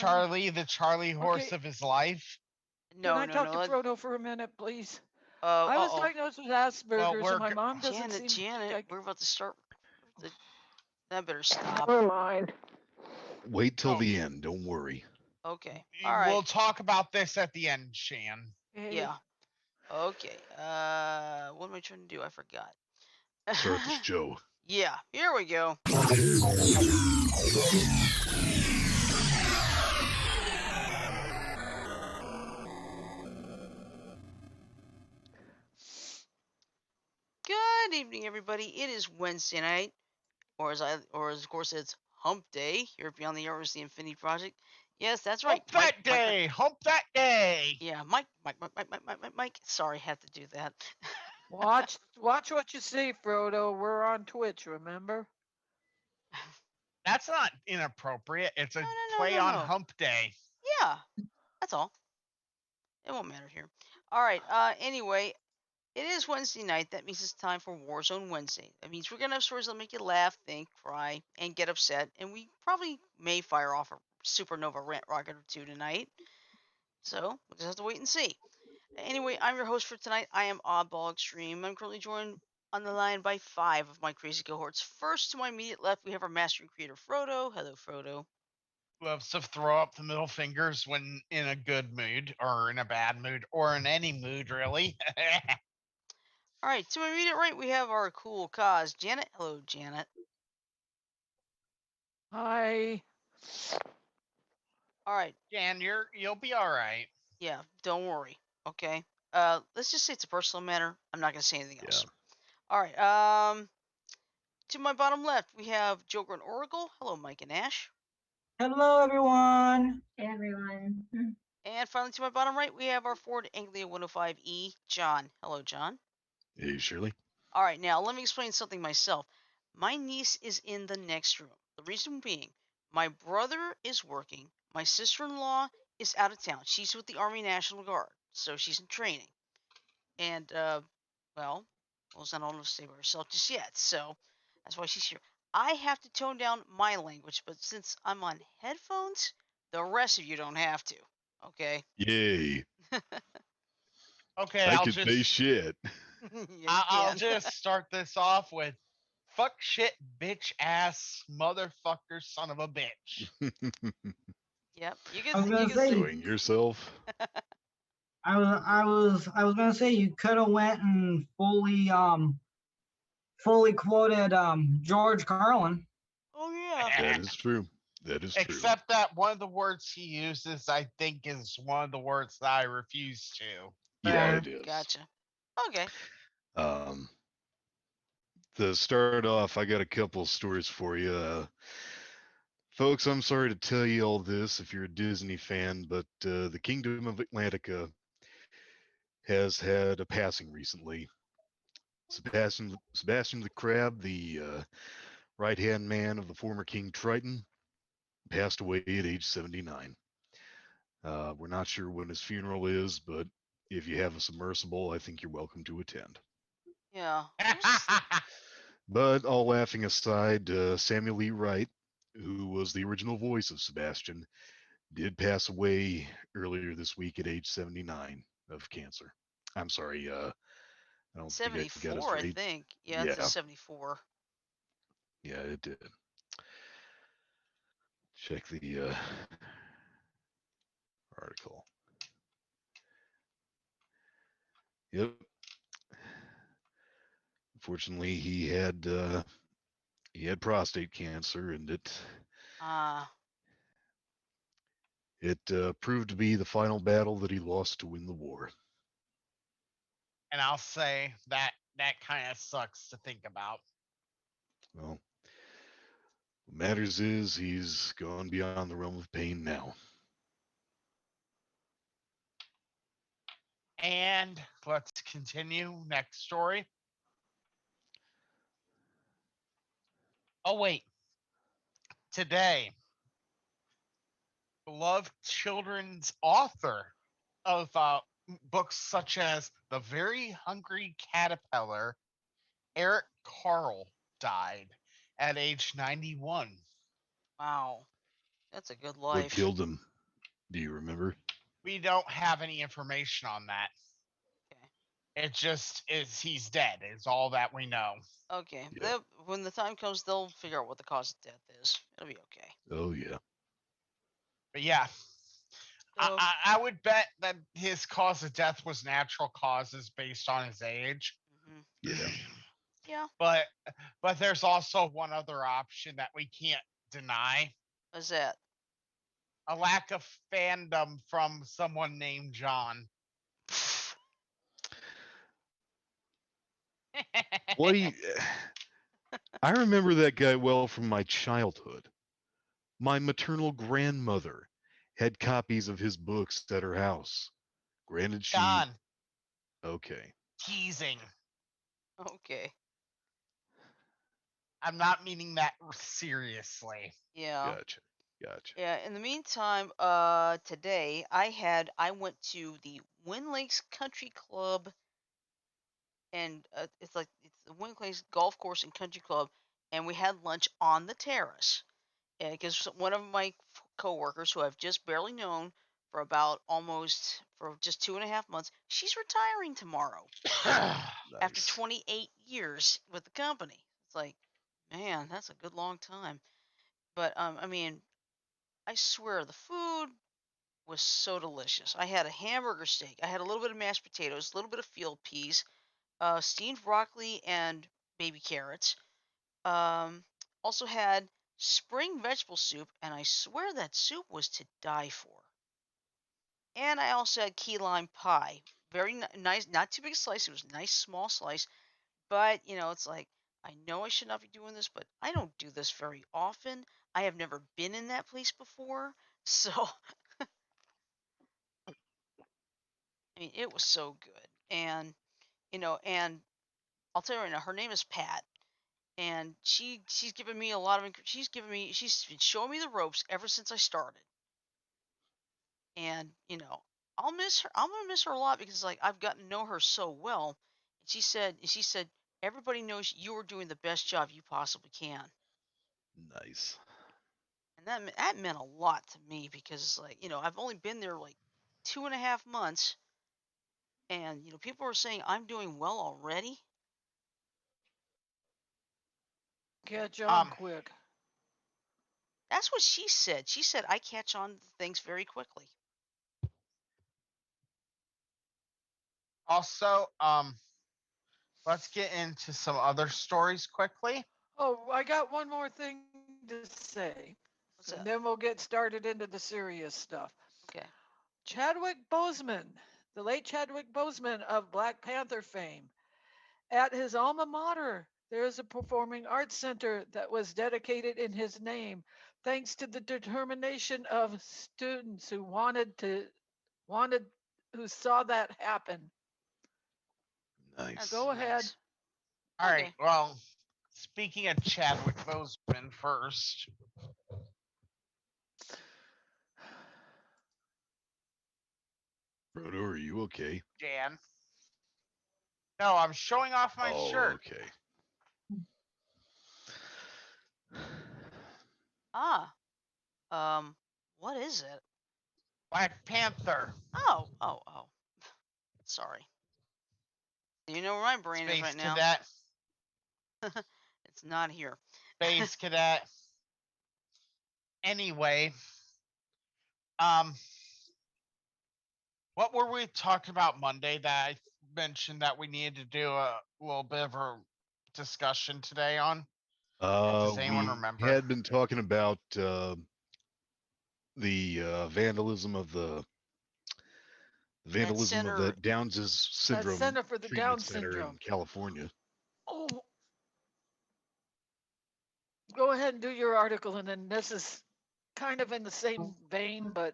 the Charlie horse Okay. of his life. Can No, I no, talk to no. Frodo for a minute, please? I was Uh-oh. diagnosed with Well, Asperger's, and my mom doesn't Janet, seem to think Janet, I we're about to start. That better stop. Never mind. Wait till Oh. the end. Don't worry. Okay. All We'll right. talk about this at the end, Shan. Hey, Yeah. Okay. What am I trying to do? I forgot. Start the show. Yeah. Here we go. Good evening, everybody. It is Wednesday night, or as of course it's Hump Day here at Beyond the Arrows, the Infinity Project. Yes, that's right. Hump that day. Hump that day. Yeah, Mike. Sorry, I had to do that. watch what you say, Frodo. We're on Twitch, remember? That's not inappropriate. It's a No, play no, on no. Hump Day. Yeah, that's all. It won't matter here. All right. Anyway, it is Wednesday night. That means it's time for Warzone Wednesday. That means we're gonna have stories that make you laugh, think, cry, and get upset. And we probably may fire off a Supernova Rant Rocket or two tonight. So we'll just have to wait and see. Anyway, I'm your host for tonight. I am Oddball Extreme. I'm currently joined on the line by 5 of my crazy cohorts. First, to my immediate left, we have our master and creator, Frodo. Hello, Frodo. Loves to throw up the middle fingers when in a good mood, or in a bad mood, or in any mood, really. All right, to my immediate right, we have our cool cause, Janet. Hello, Janet. Hi. All right, Jan, you'll be all right. yeah, don't worry. Okay. Let's just say it's a personal matter. I'm not gonna say anything else. All right. To my bottom left, we have Joker and Oracle. Hello, Mike and Ash. Hello, everyone. Hey, everyone. And finally, to my bottom right, we have our Ford Anglia 105E, John. Hello, John. Hey, Shirley. All right, now let me explain something myself. My niece is in the next room. The reason being, my brother is working. My sister-in-law is out of town. She's with the Army National Guard, so she's in training. And, well, she's not old enough to stay by herself just yet, so that's why she's here. I have to tone down my language, but since I'm on headphones, the rest of you don't have to. Okay? Yay. Okay, I can say shit. I'll just start this off with fuck shit, bitch ass, motherfucker, son of a bitch. Yep. You I was gonna say Enjoying yourself. I was gonna say you could have went and fully quoted George Carlin. Oh yeah. That is true. That is true. Except that one of the words he uses, I think, is one of the words that I refuse to. Yeah, it is. Gotcha. Okay. To start off, I got a couple stories for you. Folks, I'm sorry to tell you all this if you're a Disney fan, but the Kingdom of Atlantica has had a passing recently. Sebastian the Crab, the right-hand man of the former King Triton, passed away at age 79. We're not sure when his funeral is, but if you have a submersible, I think you're welcome to attend. Yeah. But all laughing aside, Samuel Lee Wright, who was the original voice of Sebastian, did pass away earlier this week at age 79 of cancer. I'm sorry, I don't 74, I think. Yeah, it's a 74. Yeah, it did. Check the article. Yep. Unfortunately, he had prostate cancer, and it proved to be the final battle that he lost to win the war. And I'll say that kind of sucks to think about. Well, what matters is he's gone beyond the realm of pain now. And let's continue. Next story. Oh, wait. Today, beloved children's author of books such as The Very Hungry Caterpillar, Eric Carle, died at age 91. Wow. That's a good What life. killed him? Do you remember? We don't have any information on that. Okay. It just is he's dead. Is all that we know. Okay. Yeah. When the time comes, they'll figure out what the cause of death is. It'll be okay. Oh yeah. But yeah, So, I would bet that his cause of death was natural causes based on his age. mhm. Yeah. Yeah. But there's also one other option that we can't deny. What's that? A lack of fandom from someone named John. What do you? I remember that guy well from my childhood. My maternal grandmother had copies of his books at her house. Granted, she John, okay. teasing. Okay. I'm not meaning that seriously. Yeah. Gotcha. Gotcha. Yeah. In the meantime, today I went to the Wind Lakes Country Club, and it's the Wind Lakes Golf Course and Country Club, and we had lunch on the terrace. Because one of my coworkers, who I've just barely known for just 2.5 months, she's retiring tomorrow after Nice. 28 years with the company. It's like, man, that's a good long time. But I mean, I swear the food was so delicious. I had a hamburger steak. I had a little bit of mashed potatoes, a little bit of field peas, steamed broccoli, and baby carrots. Um, Also had spring vegetable soup, and I swear that soup was to die for. And I also had key lime pie. Very nice, not too big a slice. It was a nice small slice, but it's like, I know I should not be doing this, but I don't do this very often. I have never been in that place before, so I mean, it was so good. And I'll tell you right now, her name is Pat, and she's given me a lot of she's been showing me the ropes ever since I started. And I'll miss her. I'm gonna miss her a lot, because like I've gotten to know her so well. And she said everybody knows you are doing the best job you possibly can. Nice. And that meant a lot to me, because like I've only been there like 2.5 months, and people are saying I'm doing well already. Catch on um, quick. That's what she said. She said I catch on to things very quickly. also, let's get into some other stories quickly. Oh, I got one more thing to say. And What's then that? we'll get started into the serious stuff. Okay. Chadwick Boseman, the late Chadwick Boseman of Black Panther fame. At his alma mater, there is a performing arts center that was dedicated in his name, thanks to the determination of students who wanted who saw that happen. Now Nice. go ahead. Nice. All right. Okay. Well, speaking of Chadwick Boseman first, Frodo, are you okay? Dan. No, I'm showing off my Oh, shirt. okay. Ah. What is it? Black Panther. Oh. Oh. Oh. Sorry. You know where my brain is Space right now. Cadet. It's not here. Space Cadet. Anyway, um, what were we talking about Monday that I mentioned that we needed to do a little bit of a discussion today on? Does anyone We remember? had been talking about the vandalism of center. that Downs That syndrome Center for the treatment Down center in Syndrome. California. Oh, go ahead and do your article, and then this is kind of in the same vein, but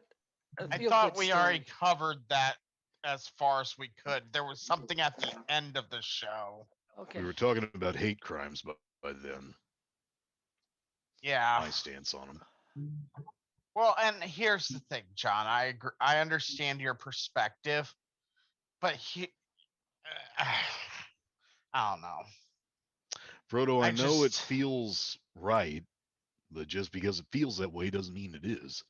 a I feel thought good we story. already covered that as far as we could. There was something at the end of the show. Okay. We were talking about hate crimes by then. Yeah. My stance on them. Well, and here's the thing, John. I agree, I understand your perspective, but I don't know. Frodo, I know it just feels right, But just because it feels that way doesn't mean it is.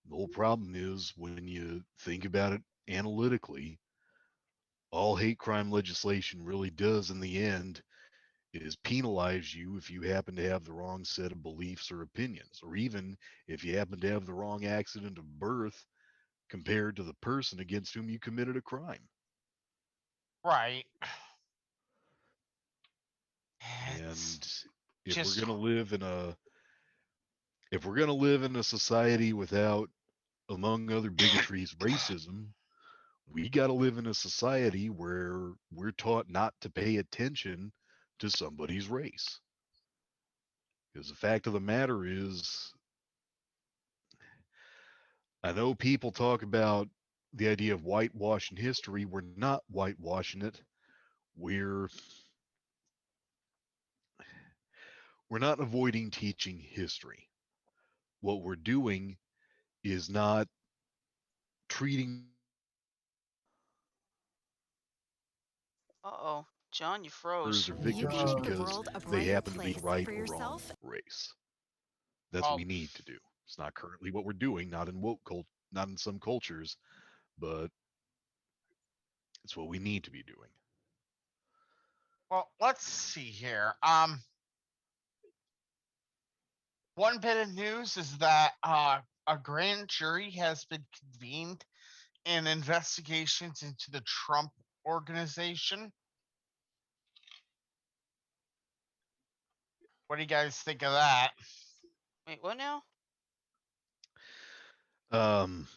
The whole problem is when you think about it analytically, all hate crime legislation really does in the end is penalize you if you happen to have the wrong set of beliefs or opinions, or even if you happen to have the wrong accident of birth compared to the person against whom you committed a crime. Right. And It's if we're just going to live in a if we're going to live in a society without, among other bigotries, racism, we got to live in a society where we're taught not to pay attention to somebody's race. Because the fact of the matter is, I know people talk about the idea of whitewashing history. We're not whitewashing it. We're not avoiding teaching history. What we're doing is not treating Uh-oh. John, you murderers froze. or You victims can just make the because world a they brighter happen to be place right for or wrong yourself. race. That's what well, we need to do. It's not currently what we're doing, not in not in some cultures, but it's what we need to be doing. well, let's see here. One bit of news is that a grand jury has been convened in investigations into the Trump organization. What do you guys think of that? Wait, what now? Um,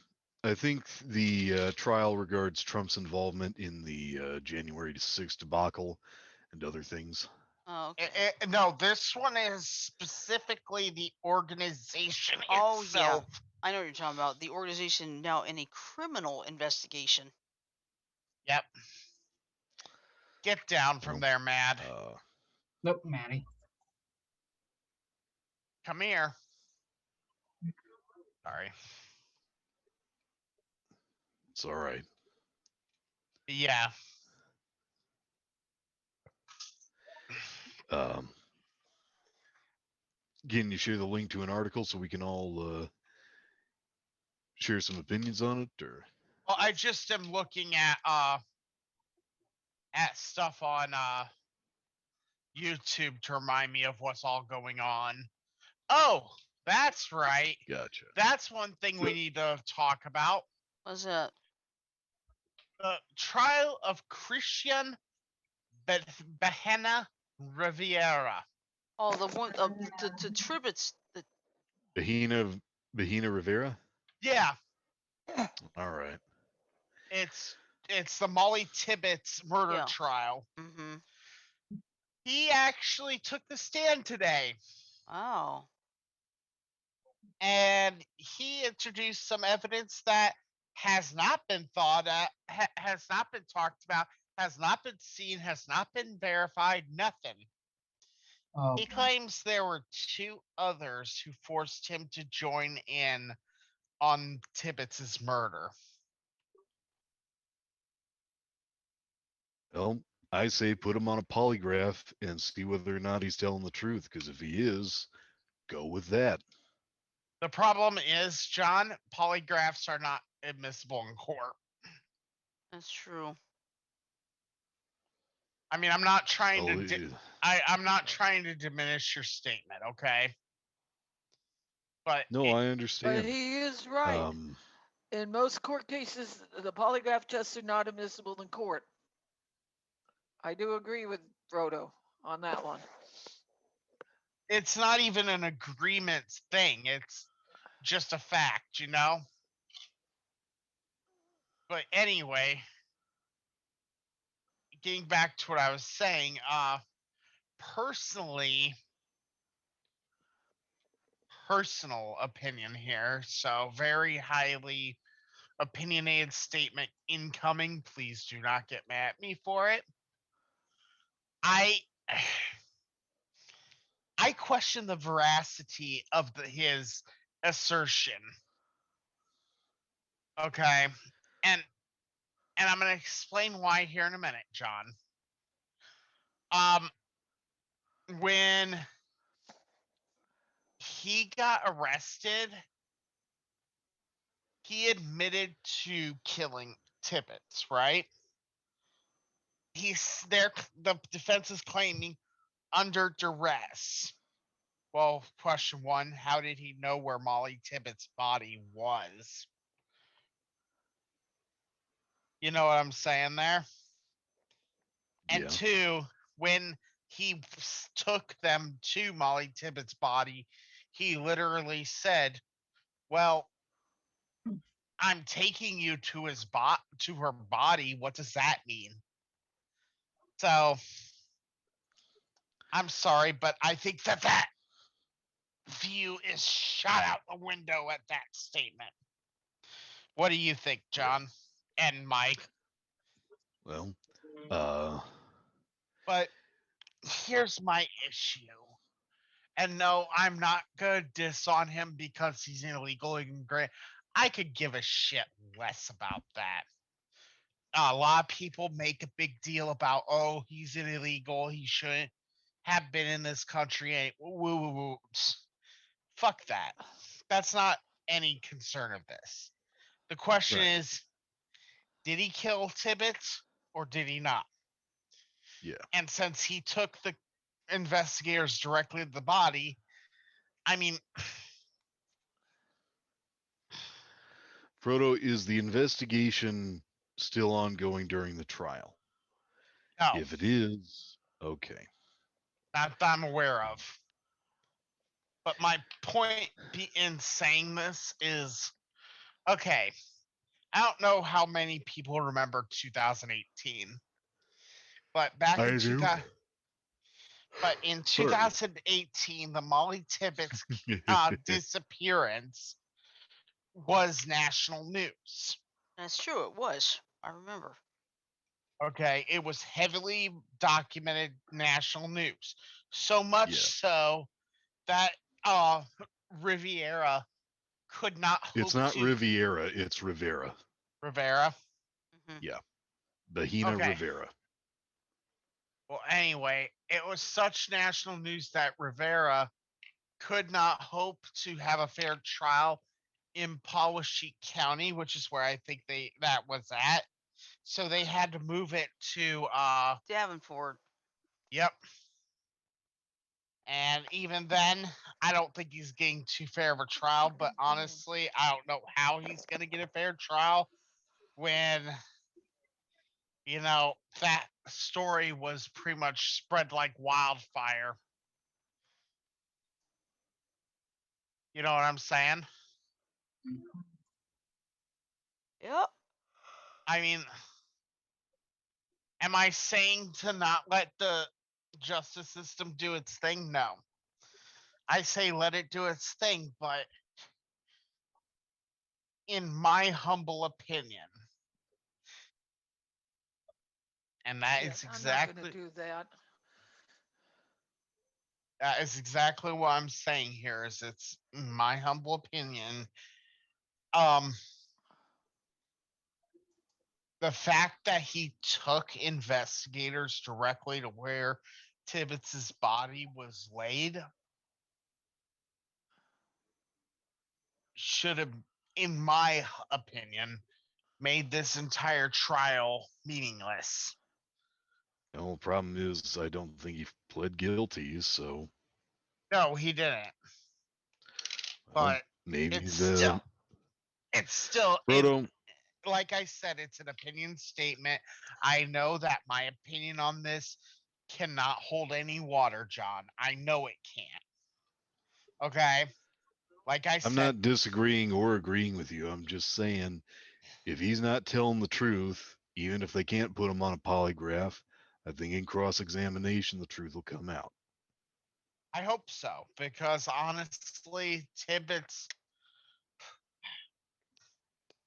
I think the trial regards Trump's involvement in the January 6th debacle and other things. Oh, okay. No, this one is specifically the organization Oh, yeah. itself. I know what you're talking about. The organization now in a criminal investigation. Yep. Get down from Well, there, Mad. Look, Maddie. Come here. Sorry. It's all right. Yeah. Can you share the link to an article so we can all share some opinions on it, or? Well, I just am looking at stuff on YouTube to remind me of what's all going on. Oh, that's right. Gotcha. That's one thing we need to talk about. What's that? The trial of Christian Bahena Rivera. Oh, the one the tributes. Bahina Rivera. Yeah, All right. it's the Molly Tibbetts murder Yeah. trial. Mm-hmm. He actually took the stand today, Oh. and he introduced some evidence that has not been thought at, has not been talked about, has not been seen, has not been verified, nothing. Oh, He claims there were two others who forced him to join in on Tibbetts' murder. Well, I say put him on a polygraph and see whether or not he's telling the truth. Because if he is, go with that. The problem is, John, polygraphs are not admissible in court. That's true. I mean, I'm not trying Well, to. I'm not trying to diminish your statement, okay? But no, I But understand. he is right. In most court cases, the polygraph tests are not admissible in court. I do agree with Frodo on that one. it's not even an agreement thing. It's just a fact, you know? But anyway, getting back to what I was saying, personally, personal opinion here, so very highly opinionated statement incoming. Please do not get mad at me for it. I question the veracity of his assertion. Okay, and I'm going to explain why here in a minute, John. When he got arrested, he admitted to killing Tibbets, right? He's there. The defense is claiming under duress. Well, question one: how did he know where Molly Tibbetts' body was? You know what I'm saying there? And Yeah. two, when he took them to Molly Tibbetts' body, he literally said, "Well, I'm taking you to to her body. What does that mean?" So I'm sorry, but I think that view is shot out the window at that statement. What do you think, John and Mike? Well, But here's my issue. And no, I'm not gonna diss on him because he's an illegal immigrant. I could give a shit less about that. A lot of people make a big deal about, oh, he's an illegal, he shouldn't have been in this country. And woo, woo, woo. Fuck that. That's not any concern of this. The question Right. is, did he kill Tibbets or did he not? yeah. And since he took the investigators directly to the body, I mean, Frodo, is the investigation still ongoing during the trial? no, If it is, okay. not that I'm aware of. But my point in saying this is, okay, I don't know how many people remember 2018, but back in I do. 2000, but in Sorry. 2018, the Molly Tibbetts disappearance was national news. That's true. It was. I remember. Okay, it was heavily documented national news. So much Yeah. so that Riviera could not hope It's not to Riviera, it's Rivera. Rivera. Hmm. Yeah. Bahina Okay. Rivera. Well, anyway, it was such national news that Rivera could not hope to have a fair trial in Poweshiek County, which is where I think that was at. So they had to move it to Davenport. yep. And even then, I don't think he's getting too fair of a trial, but honestly, I don't know how he's going to get a fair trial when that story was pretty much spread like wildfire. You know what I'm saying? Yep. I mean, am I saying to not let the justice system do its thing? No. I say let it do its thing, but in my humble opinion, and Yeah, I'm not going to do that. that is exactly what I'm saying here. Is it's my humble opinion. The fact that he took investigators directly to where Tibbets's body was laid should have, in my opinion, made this entire trial meaningless. The only problem is I don't think he pled guilty, so No, he didn't. well, But maybe it's the still Frodo. like I said, it's an opinion statement. I know that my opinion on this cannot hold any water, John. I know it can't. Okay? Like I I'm said, not disagreeing or agreeing with you. I'm just saying if he's not telling the truth, even if they can't put him on a polygraph, I think in cross examination the truth will come out. I hope so, because honestly, Tibbetts,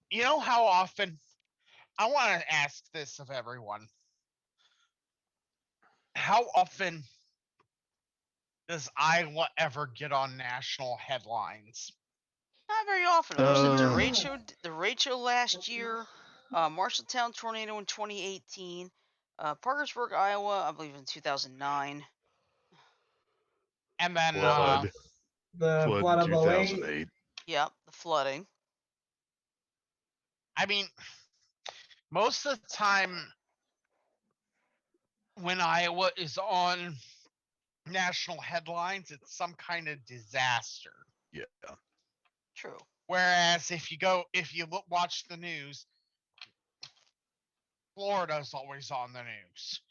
you know how often, I want to ask this of everyone. How often does Iowa ever get on national headlines? Not very often. It was the derecho last year, Marshalltown tornado in 2018, Parkersburg, Iowa, I believe in 2009. And then Flood. The Flood flood in of '08. 2008. Yep, the flooding. I mean, most of the time when Iowa is on national headlines, it's some kind of disaster. Yeah. True. Whereas if you watch the news, Florida's always on the news,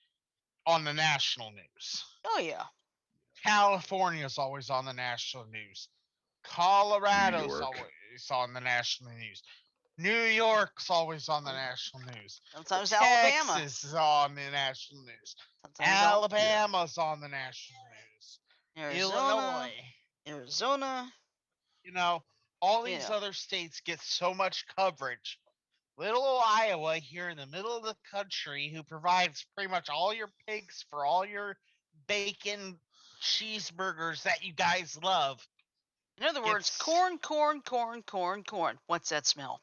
on the national news. Oh yeah. California's always on the national news. New Colorado's York. always on the national news. New York's always on the national news. Sometimes Alabama. Texas is on the national news. Sometimes Alabama's on the national news. Arizona. Illinois. Arizona. You know, all You these know. other states get so much coverage. Little old Iowa here in the middle of the country, who provides pretty much all your pigs for all your bacon cheeseburgers that you guys love. In other words, It's corn, corn, corn, corn, corn. What's that smell?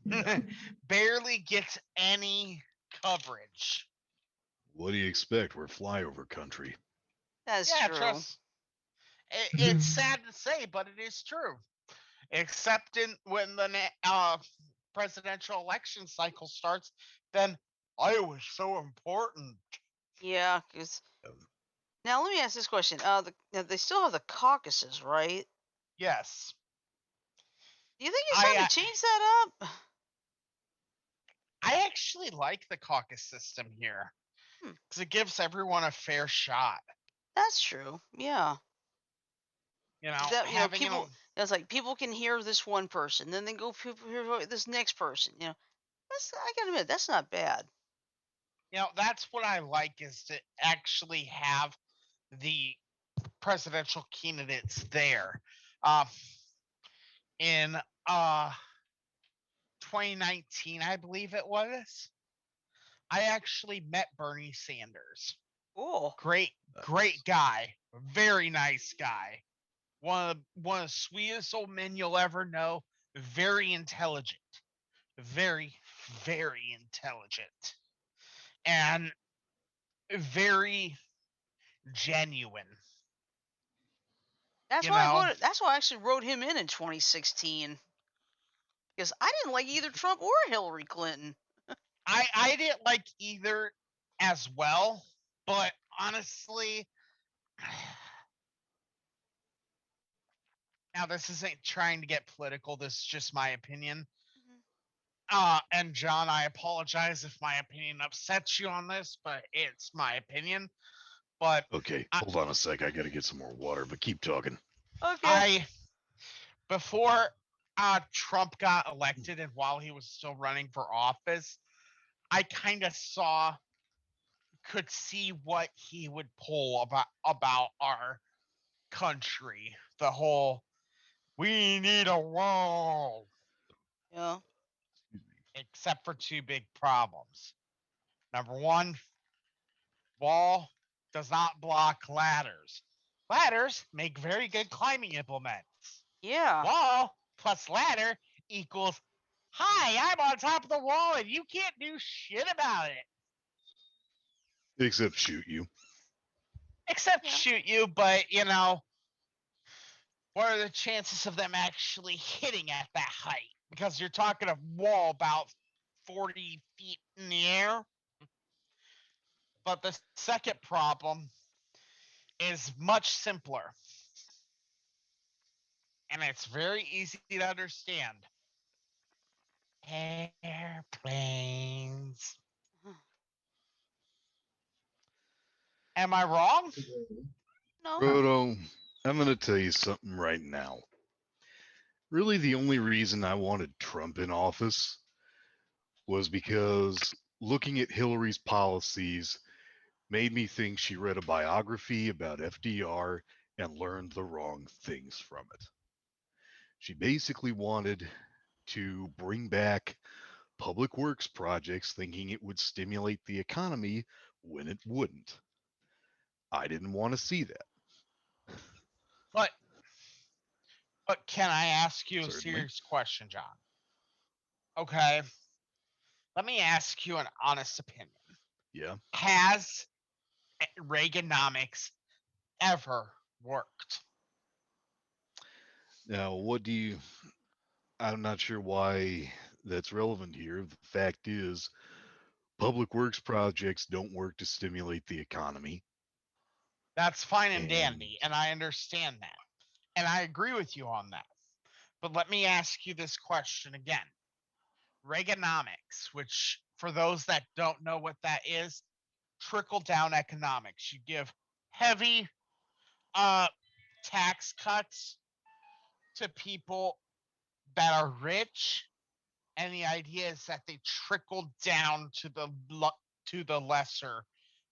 Yeah. barely gets any coverage. What do you expect? We're flyover country. That's Yeah, true. it's sad to say, but it is true. Except when the presidential election cycle starts, then Iowa's so important. Yeah, because now let me ask this question. They still have the caucuses, right? Yes, Do you think it's time I to change that up? I actually like the caucus system here Hmm, because it gives everyone a fair shot. that's true. Yeah. You know, That having people. It's like people can hear this one person, then they go people hear this next person. That's I gotta admit that's not bad. that's what I like is to actually have the presidential candidates there. Uh, in 2019, I believe it was, I actually met Bernie Sanders. Oh, Great guy, very nice guy. One of the sweetest old men you'll ever know. Very intelligent, very very intelligent, and very genuine. that's You why I know, voted. That's why I actually wrote him in 2016 because I didn't like either Trump or Hillary Clinton. I didn't like either as well, but honestly, now this isn't trying to get political. This is just my opinion. Mhm. And John, I apologize if my opinion upsets you on this, but it's my opinion. But Okay, I, hold on a sec. I got to get some more water, but keep talking. Okay. I before Trump got elected and while he was still running for office, I kind of could see what he would pull about our country. The whole we need a wall, Yeah. except for two big problems. Number one, wall does not block ladders. Ladders make very good climbing implements. Yeah. Wall plus ladder equals hi, I'm on top of the wall and you can't do shit about it. Except shoot you. Except Yeah. shoot you, but what are the chances of them actually hitting at that height? Because you're talking a wall about 40 feet in the air. But the second problem is much simpler. And it's very easy to understand. Airplanes. Am I wrong? No. Roto, I'm going to tell you something right now. Really, the only reason I wanted Trump in office was because looking at Hillary's policies made me think she read a biography about FDR and learned the wrong things from it. She basically wanted to bring back public works projects thinking it would stimulate the economy when it wouldn't. I didn't want to see that. But can I ask you a Certainly. serious question, John? Okay. Let me ask you an honest opinion. Yeah. Has Reaganomics ever worked? Now, what do you? I'm not sure why that's relevant here. The fact is, public works projects don't work to stimulate the economy. That's fine and And dandy, and I understand that. And I agree with you on that. But let me ask you this question again. Reaganomics, which for those that don't know what that is, trickle down economics. You give heavy uh tax cuts to people that are rich, and the idea is that they trickle down to the lesser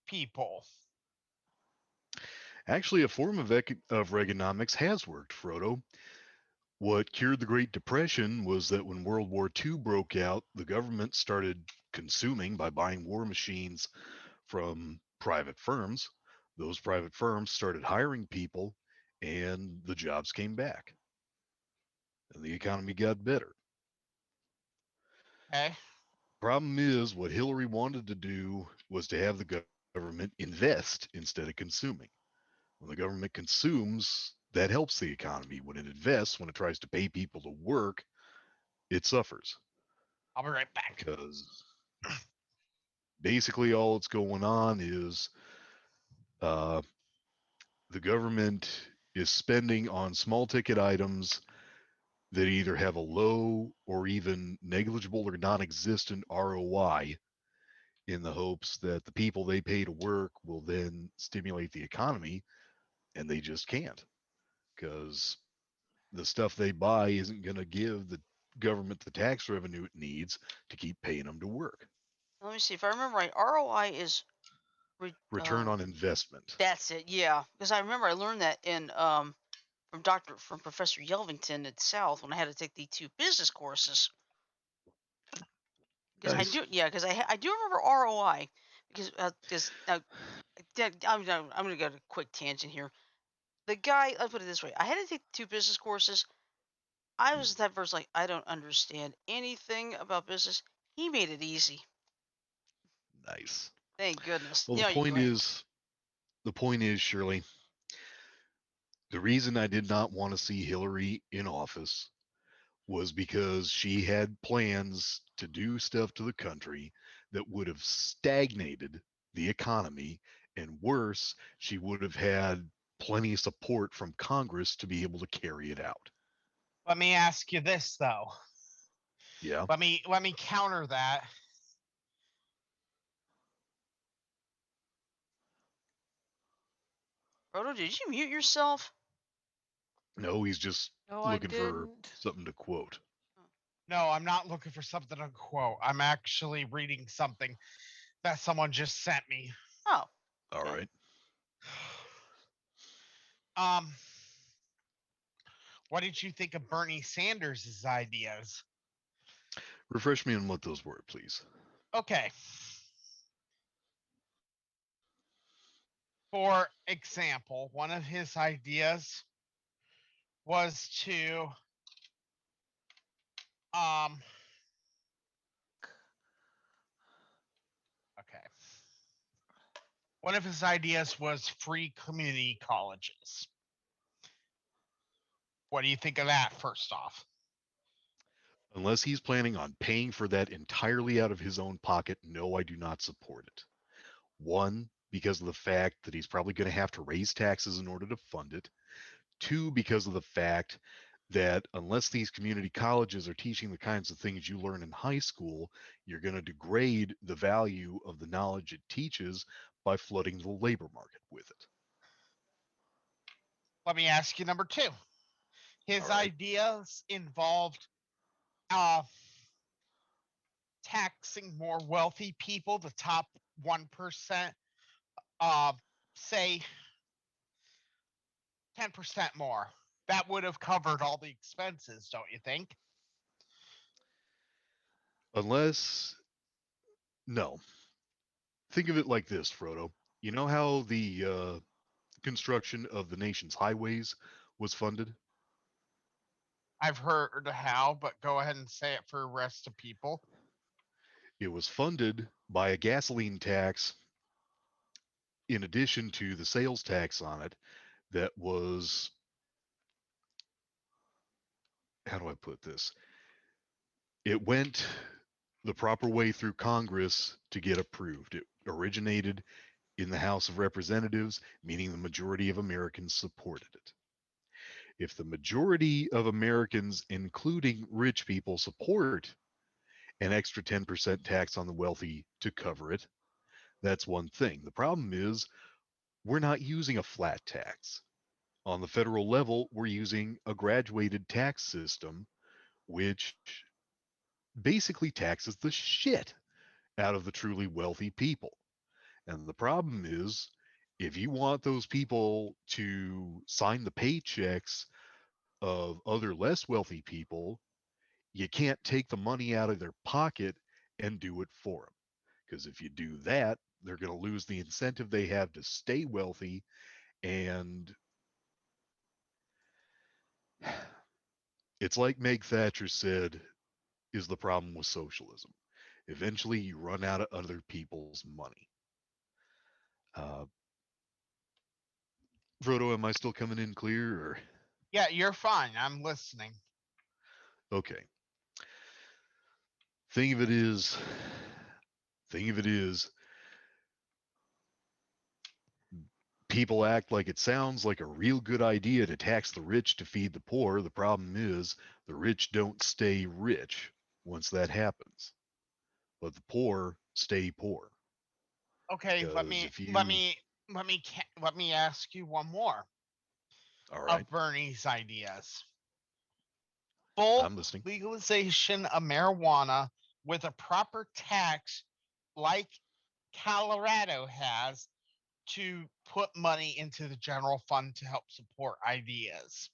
people. actually, a form of Reaganomics has worked, Frodo. What cured the Great Depression was that when World War II broke out, the government started consuming by buying war machines from private firms. Those private firms started hiring people, and the jobs came back, and the economy got better. Okay. Problem is, what Hillary wanted to do was to have the government invest instead of consuming. When the government consumes, that helps the economy. When it invests, when it tries to pay people to work, it suffers I'll be right back. because basically all that's going on is uh, the government is spending on small ticket items that either have a low or even negligible or non existent ROI in the hopes that the people they pay to work will then stimulate the economy, and they just can't because the stuff they buy isn't going to give the government the tax revenue it needs to keep paying them to work. Let me see if I remember right. ROI is Return on investment. that's it. Yeah, because I remember I learned that in from Professor Yelvington at South when I had to take the 2 business courses. Because I Nice. do, yeah, because I do remember ROI because I'm going to go to a quick tangent here. The guy, I'll put it this way: I had to take 2 business courses. I was the type of person like I don't understand anything about business. He made it easy. Nice. Thank goodness. Well, You know, you go ahead. the point is, Shirley, the reason I did not want to see Hillary in office was because she had plans to do stuff to the country that would have stagnated the economy. And worse, she would have had plenty of support from Congress to be able to carry it out. Let me ask you this though. Yeah. Let me counter that. Roto, did you mute yourself? No, he's just No, I looking for didn't. something to quote. No, I'm not looking for something to quote. I'm actually reading something that someone just sent me. Oh, All okay. right. Um, what did you think of Bernie Sanders' ideas? Refresh me on what those were, please. Okay. For example, one of his ideas was to um okay. One of his ideas was free community colleges. What do you think of that first off? Unless he's planning on paying for that entirely out of his own pocket, no, I do not support it. One, because of the fact that he's probably going to have to raise taxes in order to fund it. Two, because of the fact that unless these community colleges are teaching the kinds of things you learn in high school, you're going to degrade the value of the knowledge it teaches by flooding the labor market with it. Let me ask you number two. His All right. ideas involved uh taxing more wealthy people, the top 1%, uh, say 10% more. That would have covered all the expenses, don't you think? Unless, no. Think of it like this, Frodo. You know how the construction of the nation's highways was funded? I've heard how, but go ahead and say it for the rest of people. It was funded by a gasoline tax in addition to the sales tax on it that was how do I put this? It went the proper way through Congress to get approved. It originated in the House of Representatives, meaning the majority of Americans supported it. If the majority of Americans, including rich people, support an extra 10% tax on the wealthy to cover it, that's one thing. The problem is we're not using a flat tax. On the federal level, we're using a graduated tax system, which basically taxes the shit out of the truly wealthy people. And the problem is, if you want those people to sign the paychecks of other less wealthy people, you can't take the money out of their pocket and do it for them. Because if you do that, they're going to lose the incentive they have to stay wealthy. And it's like Meg Thatcher said, is the problem with socialism. Eventually, you run out of other people's money. Uh, Frodo, am I still coming in clear? Or Yeah, you're fine. I'm listening. okay. Thing of it is, thing of it is, people act like it sounds like a real good idea to tax the rich to feed the poor. The problem is, the rich don't stay rich once that happens, but the poor stay poor. Okay, Because if you, let me ask you one more all right, of Bernie's ideas. Full I'm listening. legalization of marijuana with a proper tax like Colorado has to put money into the general fund to help support ideas.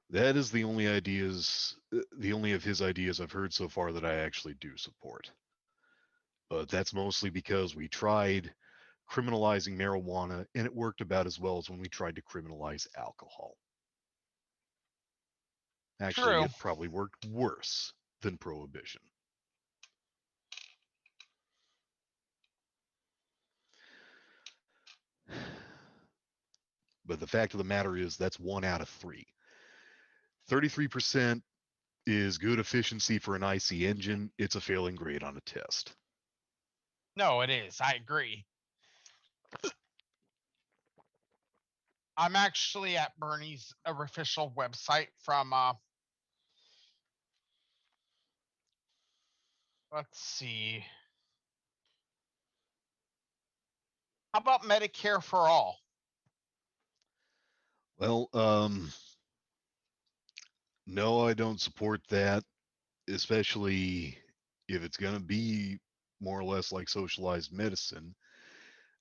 That is the only of his ideas I've heard so far that I actually do support. But that's mostly because we tried criminalizing marijuana and it worked about as well as when we tried to criminalize alcohol. Actually, True. it probably worked worse than prohibition. But the fact of the matter is, that's 1 out of 3. 33% is good efficiency for an IC engine. It's a failing grade on a test. No, it is. I agree. I'm actually at Bernie's official website from let's see. How about Medicare for all? Well, no, I don't support that, especially if it's going to be more or less like socialized medicine,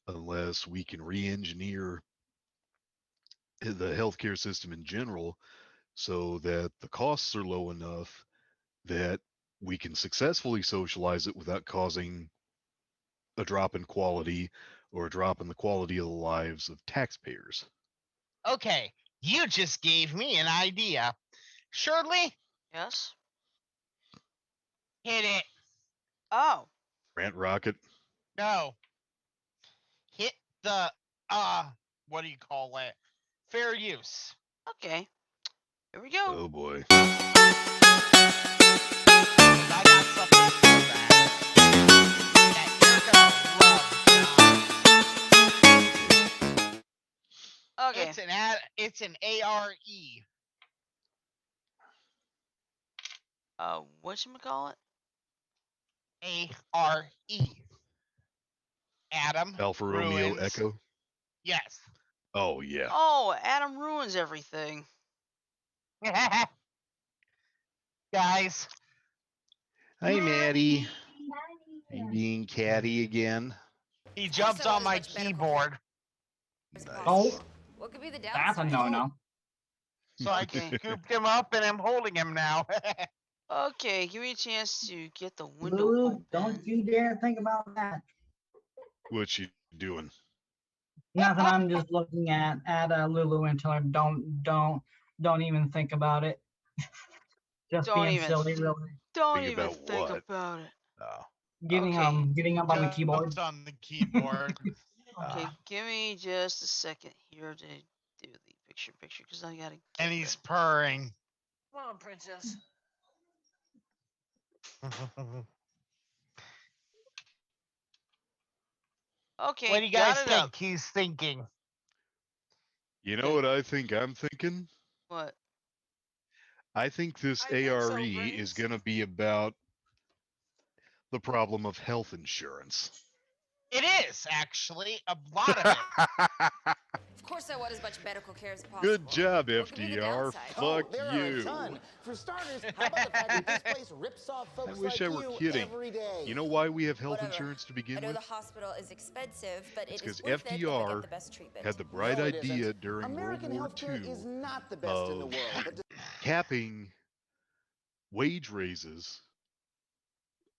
unless we can re engineer the healthcare system in general so that the costs are low enough that we can successfully socialize it without causing a drop in quality or a drop in the quality of the lives of taxpayers. Okay, you just gave me an idea. Shirley, Yes. hit it. Oh. Rant Rocket. No. Hit the what do you call it? Fair use. Okay. Here we go. Oh boy. I got something for that you're gonna love, John. Okay. It's an ARE. Whatchamacallit? ARE. Adam Alfa Romeo ruins. Echo. Yes. Oh yeah. Oh, Adam ruins everything. Guys. Hey Maddie. Are you being catty again? He jumped on my keyboard. Nice. Oh, What could be the that's a downside? no-no. So I Okay. scooped him up and I'm holding him now. Okay, give me a chance to get the window Lulu, open. don't you dare think about that. What you doing? Nothing. I'm just looking at Lulu and telling her don't even think about it. Just Don't being even silly, th- really. Don't Think even about think what? about it. Oh. Okay. Getting up on the keyboard. Jumped on the keyboard. Okay, Ah. give me just a second here to do the picture because I gotta get And he's there. purring. Come on, princess. Okay, What do you got guys it up. think he's thinking? You know what I think I'm thinking? What? I think this I think so, ARE is Brains. going to be about the problem of health insurance. It is actually a lot of it. Of course I want as much medical care as possible. Good job, What could be the FDR. downside? Fuck there are a you. ton. For starters, how about the fact that this place rips off I folks wish like I were you kidding. every day? You know why we have health Whatever. insurance to I begin know with? the hospital is expensive, but It's it is because worth it if I FDR get the best treatment. had the bright No, it idea isn't. during American World War healthcare II is not the best in the of world. But capping wage raises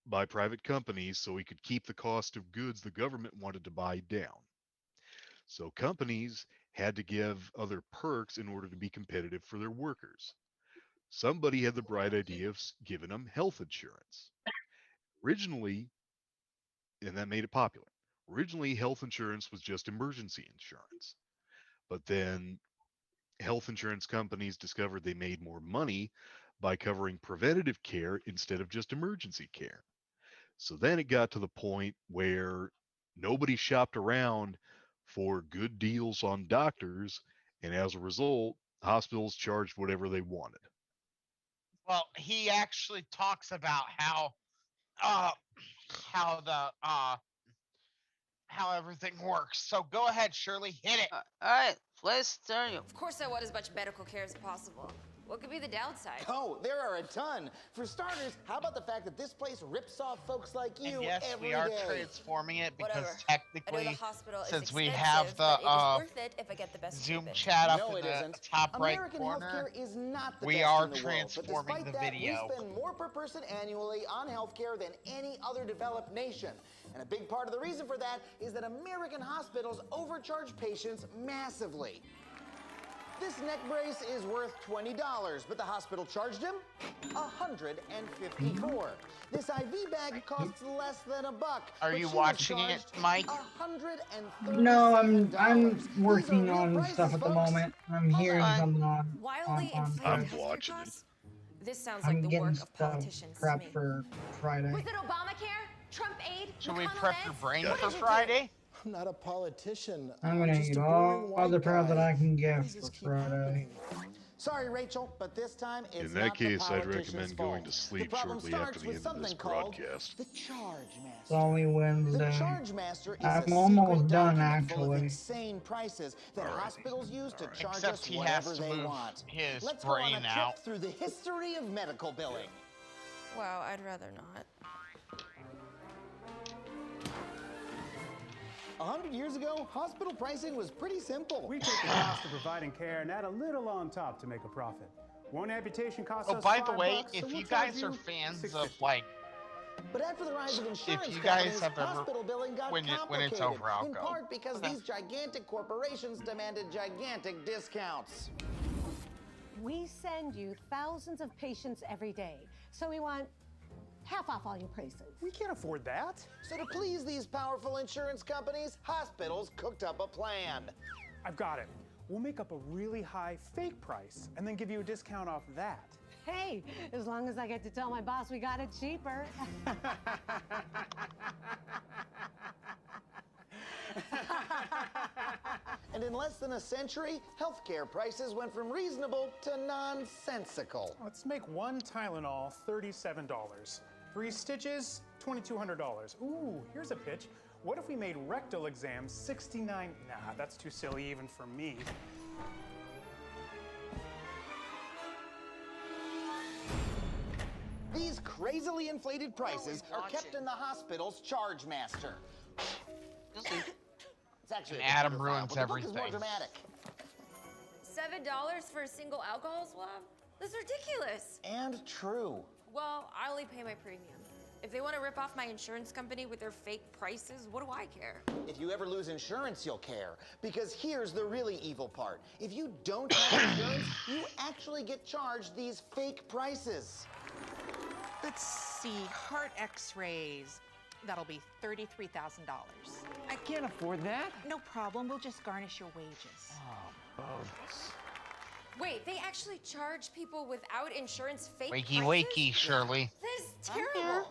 by private companies so we could keep the cost of goods the government wanted to buy down. So companies had to give other perks in order to be competitive for their workers. Somebody had the bright idea of giving them health insurance. Originally, and that made it popular. Originally, health insurance was just emergency insurance. But then health insurance companies discovered they made more money by covering preventative care instead of just emergency care. So then it got to the point where nobody shopped around for good deals on doctors, and as a result, hospitals charged whatever they wanted. Well, he actually talks about uh how the how everything works. So go ahead, Shirley, hit it. All right, let's turn you. Of course I want as much medical care as possible. What could be the downside? oh, there are a ton. For starters, how about the fact that this place rips off folks like you And yes, every we are day? transforming it because Whatever. I know the technically, hospital is since we expensive, have the but it is worth it if I get the best Zoom treatment. chat up No, in it the isn't. top right American corner, healthcare is not the we best are in the world, but transforming despite the that, video. we spend more per person annually on healthcare than any other developed nation. And a big part of the reason for that is that American hospitals overcharge patients massively. This neck brace is worth $20, but the hospital charged him $154. This IV bag costs less than $1. Are but you she was watching it, charged Mike? $137. No, I'm These are working real on prices, stuff at the folks. moment. I'm Hold hearing on. something on Wildly on inflated I'm healthcare watching it. costs? This sounds like I'm the getting work of stuff politicians to prepped me. for Friday. Was it Obamacare? Trump aid? Should we McConnell prep your meds? brain What for did you do? Friday? I'm not a politician. I'm gonna just eat a all boring white the prep that guy. I can Why get does this for keep Friday. happening? Sorry, Rachel, but this time it's In that not the case, I'd politician's recommend going fault. to sleep the problem shortly after starts the with end of this something called broadcast. the Charge It's Master. only The Wednesday. Charge Master is I'm a almost secret done, document full of actually. insane prices that Alrighty. hospitals use to charge Except us he has whatever to they move want. his Let's go on a brain trip out. through the history of medical billing. Wow, I'd rather not. 100 years ago, hospital pricing was pretty simple. We take the cost of providing care and add a little on top to make a profit. One amputation costs Oh, us by the $5, way, so if we'll you charge guys are you fans of $6.50. like, But after the rise of insurance you guys companies, have ever- hospital billing got when complicated, it's over, I'll in go. part because Okay. these gigantic corporations demanded gigantic discounts. We send you thousands of patients every day, so we want half off all your prices. We can't afford that. So to please these powerful insurance companies, hospitals cooked up a plan. I've got it. We'll make up a really high fake price and then give you a discount off that. Hey, as long as I get to tell my boss we got it cheaper. And in less than a century, healthcare prices went from reasonable to nonsensical. Let's make one Tylenol $37. 3 stitches, $2,200. Ooh, here's a pitch. What if we made rectal exams $69? Nah, that's too silly even for me. These crazily inflated prices are kept in the hospital's charge master. You'll see. It's actually And a Adam computer file, ruins but the book is more everything. dramatic. $7 for a single alcohol swab? That's ridiculous. And true. Well, I only pay my premium. If they want to rip off my insurance company with their fake prices, what do I care? If you ever lose insurance, you'll care. Because here's the really evil part. If you don't have insurance, you actually get charged these fake prices. Let's see, heart x-rays. That'll be $33,000. I can't afford that. No problem, we'll just garnish your wages. Wait, they actually charge people without insurance fake Wakey, prices? wakey, Shirley. This is I'm here. terrible.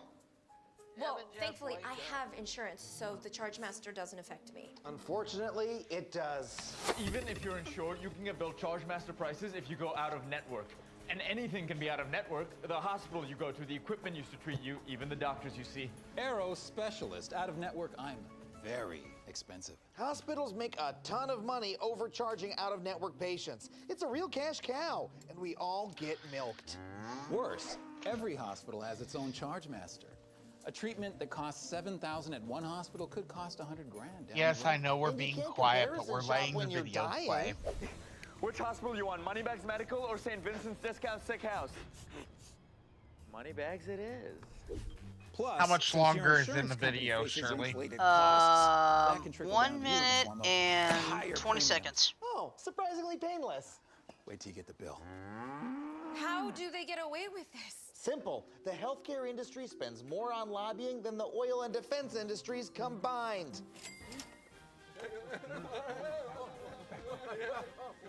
Well, Jeff, thankfully, wake I up. have insurance, so the charge master doesn't affect me. Unfortunately, it does. Even if you're insured, you can get billed charge master prices if you go out of network. And anything can be out of network. The hospital you go to, the equipment used to treat you, even the doctors you see. Aero specialist, out of network, I'm very expensive. Hospitals make a ton of money overcharging out-of-network patients. It's a real cash cow, and we all get milked. Worse, every hospital has its own charge master. A treatment that costs $7,000 at one hospital could cost $100,000 down Yes, the road. I know we're And you being can't quiet, but comparison we're shop letting the when you're video dying. play. Which hospital you want, Moneybags Medical or St. Vincent's Discount Sick House? Moneybags it is. Plus, How much since your longer is in insurance the company video, faces Shirley? inflated costs, that can trickle 1 down to you in the minute form of and higher 20 premiums. seconds. Oh, surprisingly painless. Wait till you get the bill. How do they get away with this? Simple. The healthcare industry spends more on lobbying than the oil and defense industries combined.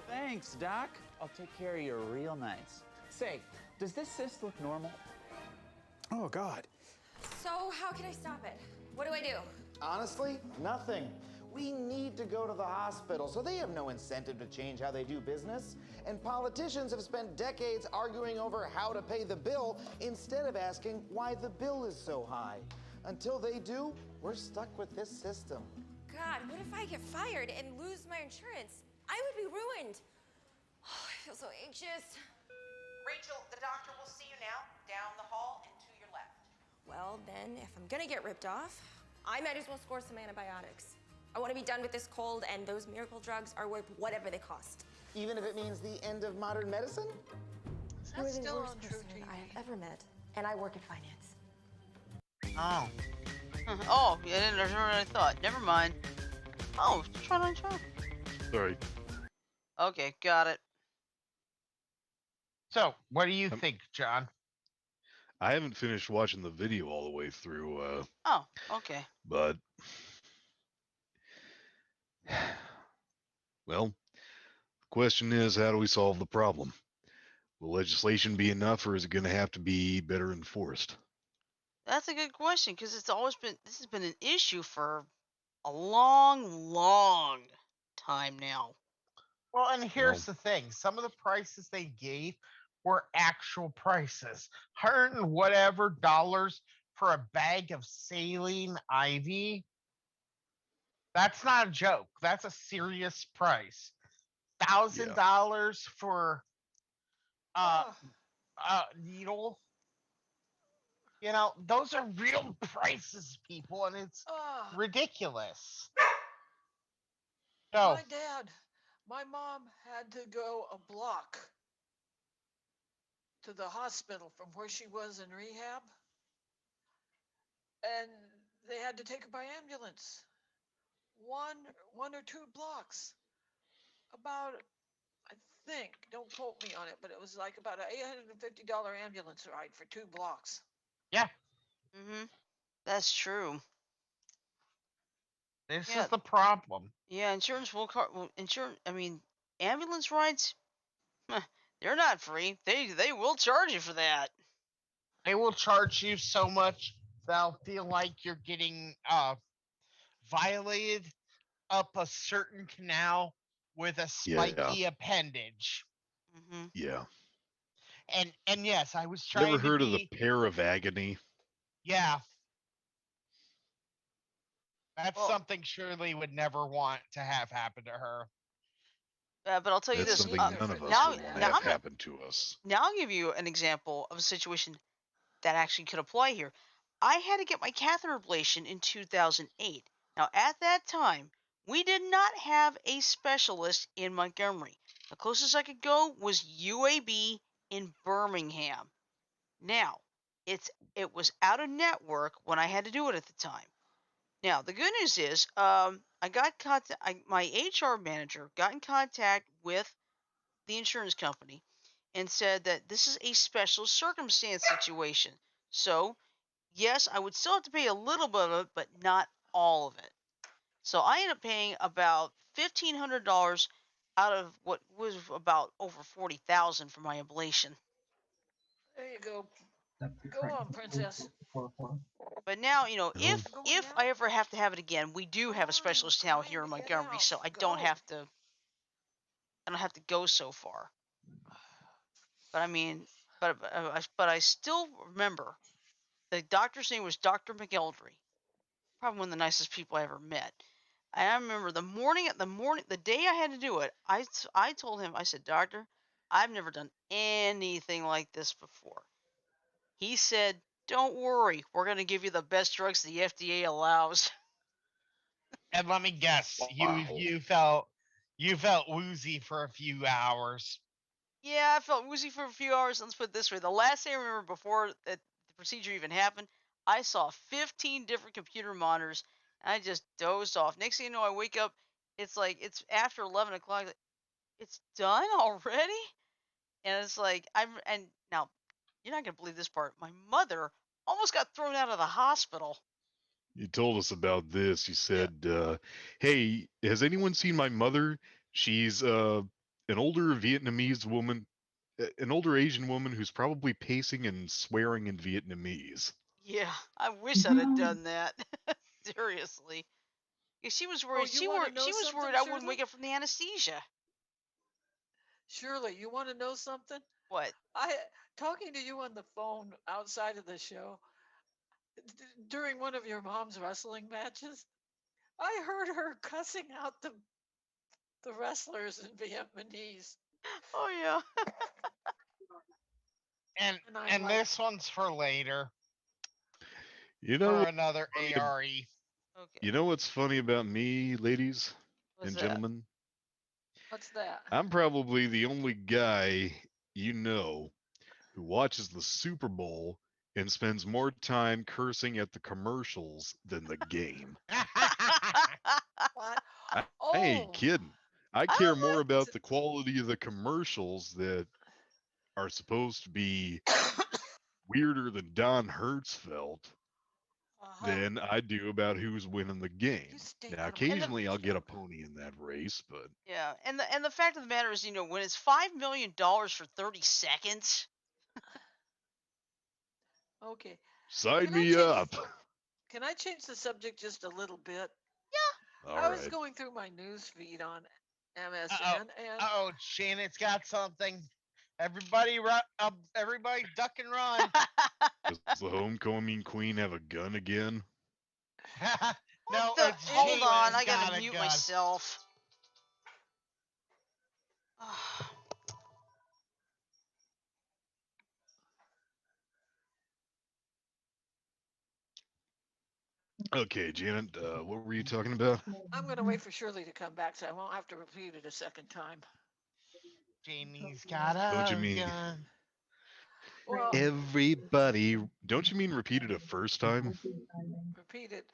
Thanks, Doc. I'll take care of you real nice. Say, does this cyst look normal? Oh, God. So, how can I stop it? What do I do? Honestly, nothing. We need to go to the hospital, so they have no incentive to change how they do business. And politicians have spent decades arguing over how to pay the bill instead of asking why the bill is so high. Until they do, we're stuck with this system. God, what if I get fired and lose my insurance? I would be ruined. Oh, I feel so anxious. Rachel, the doctor will see you now, down the hall and to your left. Well, then, if I'm gonna get ripped off, I might as well score some antibiotics. I want to be done with this cold, and those miracle drugs are worth whatever they cost. Even if it means the end of modern medicine? You're That's the still worst on True person TV. I have ever met, and I work in finance. Oh. Oh, yeah, I didn't know what I thought. Never mind. Oh, try on try. Sorry. Okay, got it. So, what do you think, John? I haven't finished watching the video all the way through, Oh, okay. but well, the question is, how do we solve the problem? Will legislation be enough, or is it going to have to be better enforced? That's a good question because this has been an issue for a long, long time now. Well, and here's the thing. Some of the prices they gave were actual prices. 100 and whatever dollars for a bag of saline IV. That's not a joke. That's a serious price. $1,000 for a needle. You know, those are real prices, people, and it's ridiculous. So, My mom had to go a block to the hospital from where she was in rehab, and they had to take her by ambulance. One or two blocks. About, I think, don't quote me on it, but it was like about an $850 ambulance ride for 2 blocks. yeah, That's true. this Yeah. is the problem. Yeah, insurance will insurance. I mean, ambulance rides. They're not free. They will charge you for that. They will charge you so much they'll feel like you're getting violated up a certain canal with a spiky appendage. Yeah. And yes, I was You trying ever heard to of the pair of agony? Yeah. That's something Shirley would never want to have happen to her. But I'll tell you That's this. something none of us now, would want to now have I'm gonna- happen to us. Now I'll give you an example of a situation that actually could apply here. I had to get my catheter ablation in 2008. Now, at that time, we did not have a specialist in Montgomery. The closest I could go was UAB in Birmingham. Now, it was out of network when I had to do it at the time. Now, the good news is, my HR manager got in contact with the insurance company and said that this is a special circumstance situation. So, yes, I would still have to pay a little bit of it, but not all of it. So I ended up paying about $1,500 out of what was about over 40,000 for my ablation. There you go. Go on, princess. But now, you know, Oh. if I ever have to have it again, we do have a specialist now here in Montgomery, so I don't have to go so far. But I mean, but I still remember the doctor's name was Dr. McElderry. Probably one of the nicest people I ever met. And I remember the day I had to do it, I told him, I said, Doctor, I've never done anything like this before. He said, don't worry, we're going to give you the best drugs the FDA allows. And let me guess, you felt woozy for a few hours. Yeah, I felt woozy for a few hours. Let's put it this way. The last thing I remember before the procedure even happened, I saw 15 different computer monitors, and I just dozed off. Next thing you know, I wake up, it's after 11 o'clock. It's done already? And it's like, and now, you're not going to believe this part. My mother almost got thrown out of the hospital. You told us about this. You said, "Hey, has anyone seen my mother? She's an older Vietnamese woman, an older Asian woman who's probably pacing and swearing in Vietnamese." Yeah, I wish I'd have done that. Seriously. She was worried. You wanna know She was something, worried I wouldn't Shirley? wake up from the anesthesia. Shirley, you want to know something? What? Talking to you on the phone outside of the show during one of your mom's wrestling matches, I heard her cussing out the wrestlers in Vietnamese. Oh yeah. And I'm like, this one's for later. You know For what's another funny ARE. Okay. You know what's funny about me, ladies What's and that? gentlemen? What's that? I'm probably the only guy you know who watches the Super Bowl and spends more time cursing at the commercials than the game. What? I Oh, ain't kidding. I care more about the quality of the commercials that are supposed to be weirder than Don Hertzfeldt than I do about who's winning the game. Now, occasionally I'll get a pony in that race, but Yeah, and the fact of the matter is, you know, when it's $5 million for 30 seconds. okay. sign me up. Can I change the subject just a little bit? Yeah. All I was right. going through my news feed on MSN and Oh, Janet's got something. Everybody run! Everybody duck and run! Does the homecoming queen have a gun again? No, it's Hold on, Jalen's I got gotta a mute gun. myself. Okay, Janet, what were you talking about? I'm going to wait for Shirley to come back so I won't have to repeat it a second time. Jamie's got Don't you a mean gun. Well, everybody? Don't you mean repeat it a first time? repeat it.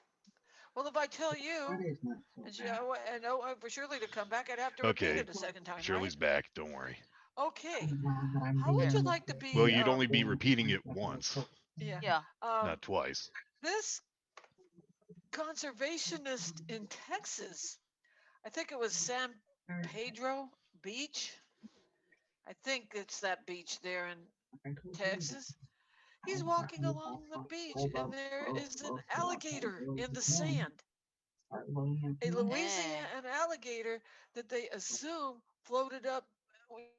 Well, if I tell you, and for Shirley to come back, I'd have to repeat Okay, it a second time, Shirley's back. Don't worry. right? Okay. How would you like to be? Well, you'd only be repeating it once, Yeah. not twice. This conservationist in Texas, I think it was San Pedro Beach. I think it's that beach there in Texas. He's walking along the beach and there is an alligator in the sand. A Louisiana alligator that they assume floated up,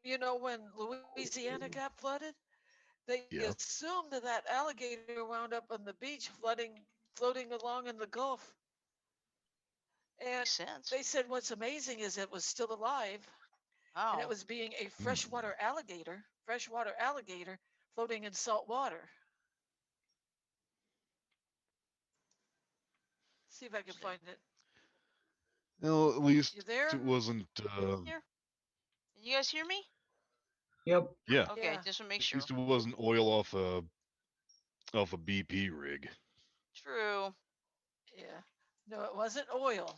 you know, when Louisiana got flooded. They Yep. assumed that alligator wound up on the beach floating along in the Gulf. And they said what's amazing is it was still alive. And it was being a freshwater alligator floating in salt water. See if I can find it. Well, at least You there? it wasn't. Here. You guys hear me? Yep. Yeah. Okay, just to make At sure. least it wasn't oil off a BP rig. True. Yeah. No, it wasn't oil.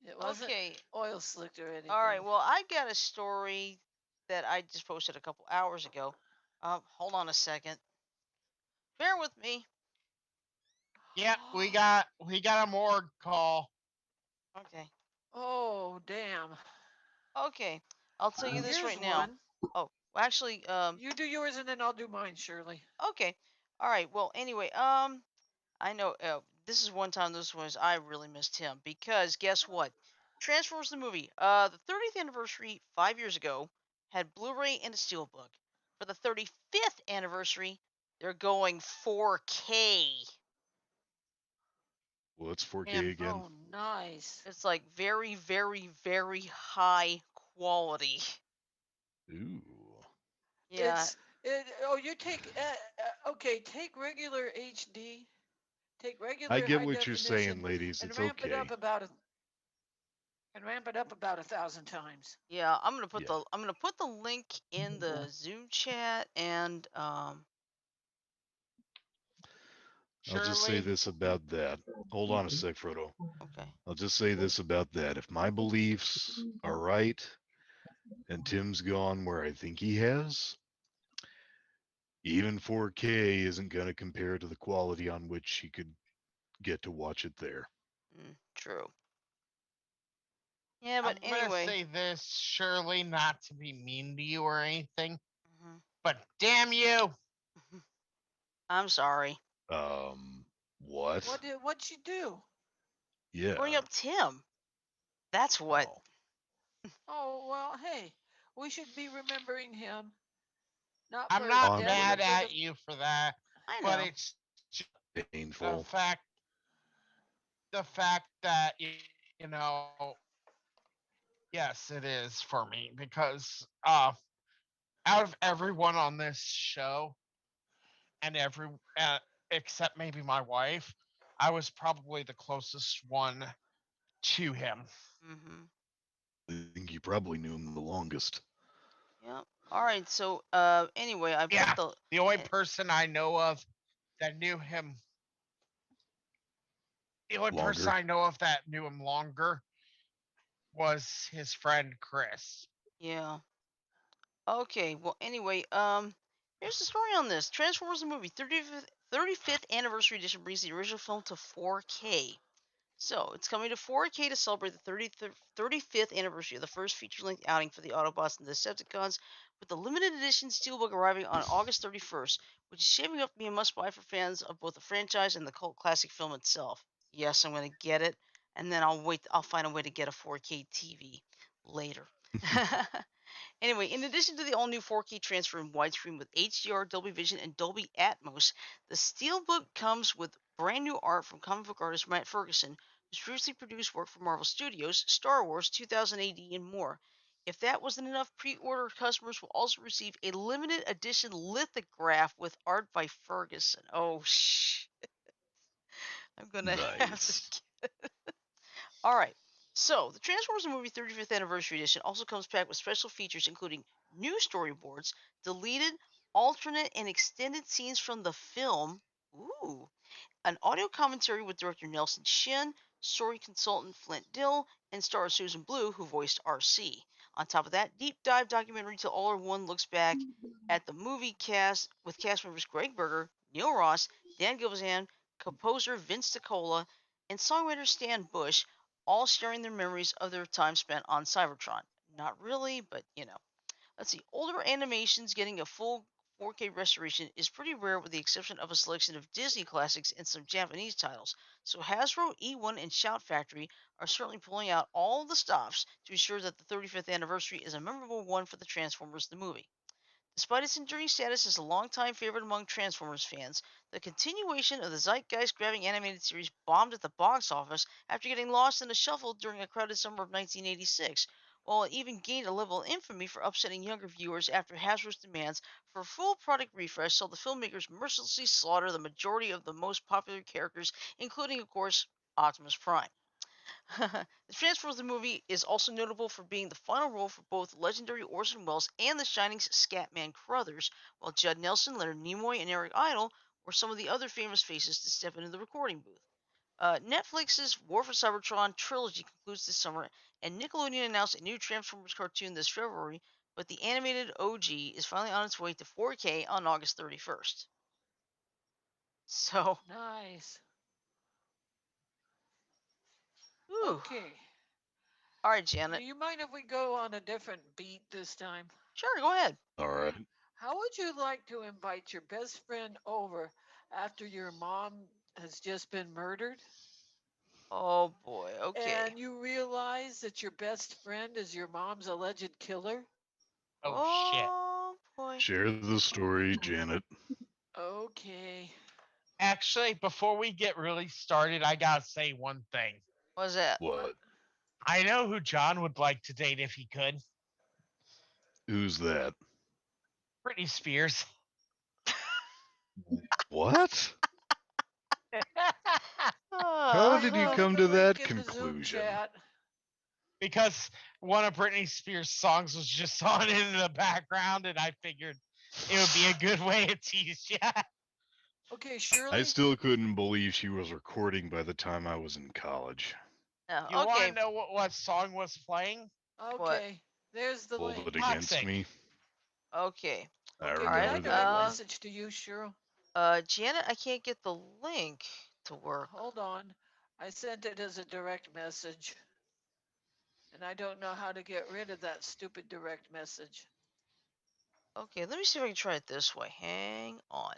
It wasn't oil slicked or anything. All right. Well, I got a story that I just posted a couple hours ago. Hold on a second. Bear with me. Yep, we got a morgue call. Okay. Oh, damn. Okay, I'll tell you this Here's right now. one. Oh, well, actually, You do yours and then I'll do mine, Shirley. okay. All right. Well, anyway, I know this is one time this was I really missed him because guess what? Transformers the movie, the 30th anniversary 5 years ago had Blu-ray and a steelbook. For the 35th anniversary, they're going 4K. Well, it's 4K And again. Oh, nice. it's like very, very, very high quality. Ooh. Yeah. Oh, you take okay. Take regular HD. Take I regular get high what you're saying, definition ladies. and It's ramp it okay. up about and ramp it up about 1,000 times. Yeah, I'm gonna put Yeah. the link in the Zoom chat and I'll just say Shirley, this about that. Hold on a sec, Frodo. okay. I'll just say this about that. If my beliefs are right and Tim's gone where I think he has, even 4K isn't going to compare to the quality on which he could get to watch it there. True. Yeah, but I'm gonna anyway. say this, Shirley, not to be mean to you or anything, Mhm. but damn you! I'm sorry. What? What'd you do? Yeah. Bring up Tim. That's what. Oh. Oh well, hey, we should be remembering him, not I'm for his not On death, mad but purpose. for the. at you for that, I but know. it's just the Painful. fact that you know, yes, it is for me because out of everyone on this show and uh, except maybe my wife, I was probably the closest one to him. Mhm. I think you probably knew him the longest. Yep. All right. So, anyway, I put Yeah, the. the only person I know of that knew him, the only person Longer. I know of that knew him longer was his friend Chris. Yeah. Okay. Well, anyway, here's the story on this. Transformers the movie 35th anniversary edition brings the original film to 4K. So it's coming to 4K to celebrate the 35th anniversary of the first feature-length outing for the Autobots and the Decepticons, with the limited edition steelbook arriving on August 31st, which is shaping up to be a must-buy for fans of both the franchise and the cult classic film itself. Yes, I'm going to get it, and then I'll wait. I'll find a way to get a 4K TV later. Anyway, in addition to the all-new 4K transfer in widescreen with HDR, Dolby Vision, and Dolby Atmos, the Steelbook comes with brand new art from comic book artist Matt Ferguson, who's previously produced work for Marvel Studios, Star Wars, 2000 AD, and more. If that wasn't enough, pre-order customers will also receive a limited edition lithograph with art by Ferguson. Oh, shh. I'm gonna have to Nice. get it. All right. So, the Transformers movie 35th Anniversary Edition also comes packed with special features including new storyboards, deleted, alternate, and extended scenes from the film. Ooh. An audio commentary with director Nelson Shin, story consultant Flint Dill, and star Susan Blue, who voiced RC. On top of that, deep dive documentary Till All Are One looks back at the movie cast with cast members Greg Berger, Neil Ross, Dan Gilvezan, composer Vince DiCola, and songwriter Stan Bush, all sharing their memories of their time spent on Cybertron. Not really, but you know. Let's see. Older animations getting a full 4K restoration is pretty rare, with the exception of a selection of Disney classics and some Japanese titles. So Hasbro, E1, and Shout Factory are certainly pulling out all the stops to ensure that the 35th anniversary is a memorable one for the Transformers the movie. Despite its enduring status as a longtime favorite among Transformers fans, the continuation of the zeitgeist-grabbing animated series bombed at the box office after getting lost in the shuffle during a crowded summer of 1986, while it even gained a level of infamy for upsetting younger viewers after Hasbro's demands for a full product refresh saw the filmmakers mercilessly slaughter the majority of the most popular characters, including, of course, Optimus Prime. The Transformers the movie is also notable for being the final role for both legendary Orson Welles and The Shining's Scatman Crothers, while Judd Nelson, Leonard Nimoy, and Eric Idle were some of the other famous faces to step into the recording booth. Netflix's War for Cybertron trilogy concludes this summer, and Nickelodeon announced a new Transformers cartoon this February, but the animated OG is finally on its way to 4K on August 31st. So, Nice. whew. Okay. All right, Janet. Do you mind if we go on a different beat this time? Sure, go ahead. All right. How would you like to invite your best friend over after your mom has just been murdered? Oh boy. Okay. And you realize that your best friend is your mom's alleged killer? Oh shit. Boy. Share the story, Janet. Okay. Actually, before we get really started, I gotta say one thing. What's that? What? I know who John would like to date if he could. Who's that? Britney Spears. What? How did you Post come the to link that in the Zoom conclusion? chat. Because one of Britney Spears' songs was just on in the background, and I figured it would be a good way to tease you. Okay, I Shirley. still couldn't believe she was recording by the time I was in college. You Okay. want to know what song was playing? Okay. There's the Hold link. it against Toxic. me. Okay. I Okay, Alright, did I remember direct that one. message to you, Cheryl? Janet, I can't get the link to work. Hold on. I sent it as a direct message. And I don't know how to get rid of that stupid direct message. Okay, let me see if I can try it this way. Hang on.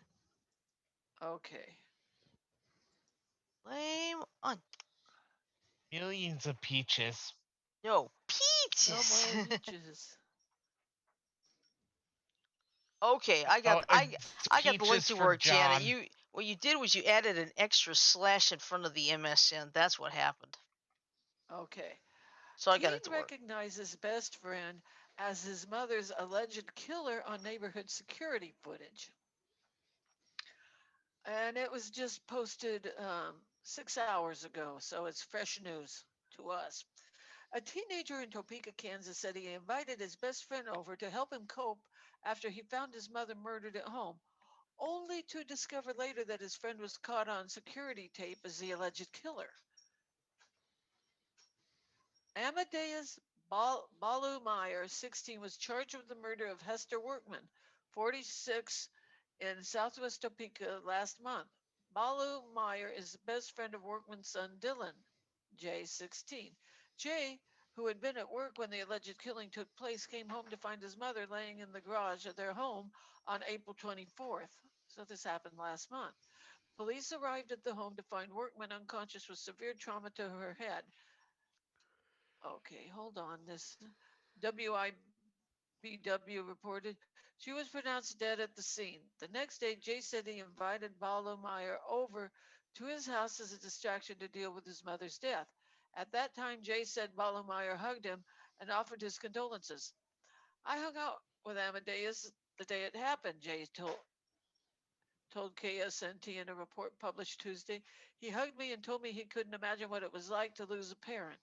Okay. Flame on. Millions of peaches. No, peaches. No more peaches. Okay, I got the link peaches to for work, Janet. John. What you did was you added an extra slash in front of the MSN. That's what happened. Okay. So I got Teen it to work. recognizes best friend as his mother's alleged killer on neighborhood security footage. And it was just posted 6 hours ago, so it's fresh news to us. A teenager in Topeka, Kansas said he invited his best friend over to help him cope after he found his mother murdered at home, only to discover later that his friend was caught on security tape as the alleged killer. Amadeus Balu Meyer, 16, was charged with the murder of Hester Workman, 46, in southwest Topeka last month. Balu Meyer is the best friend of Workman's son Dylan, J, 16. Jay, who had been at work when the alleged killing took place, came home to find his mother laying in the garage of their home on April 24th. So this happened last month. Police arrived at the home to find Workman unconscious with severe trauma to her head. Okay, hold on. This WIBW reported she was pronounced dead at the scene. The next day, Jay said he invited Balu Meyer over to his house as a distraction to deal with his mother's death. At that time, Jay said Balu Meyer hugged him and offered his condolences. I hung out with Amadeus the day it happened, Jay told KSNT in a report published Tuesday. He hugged me and told me he couldn't imagine what it was like to lose a parent.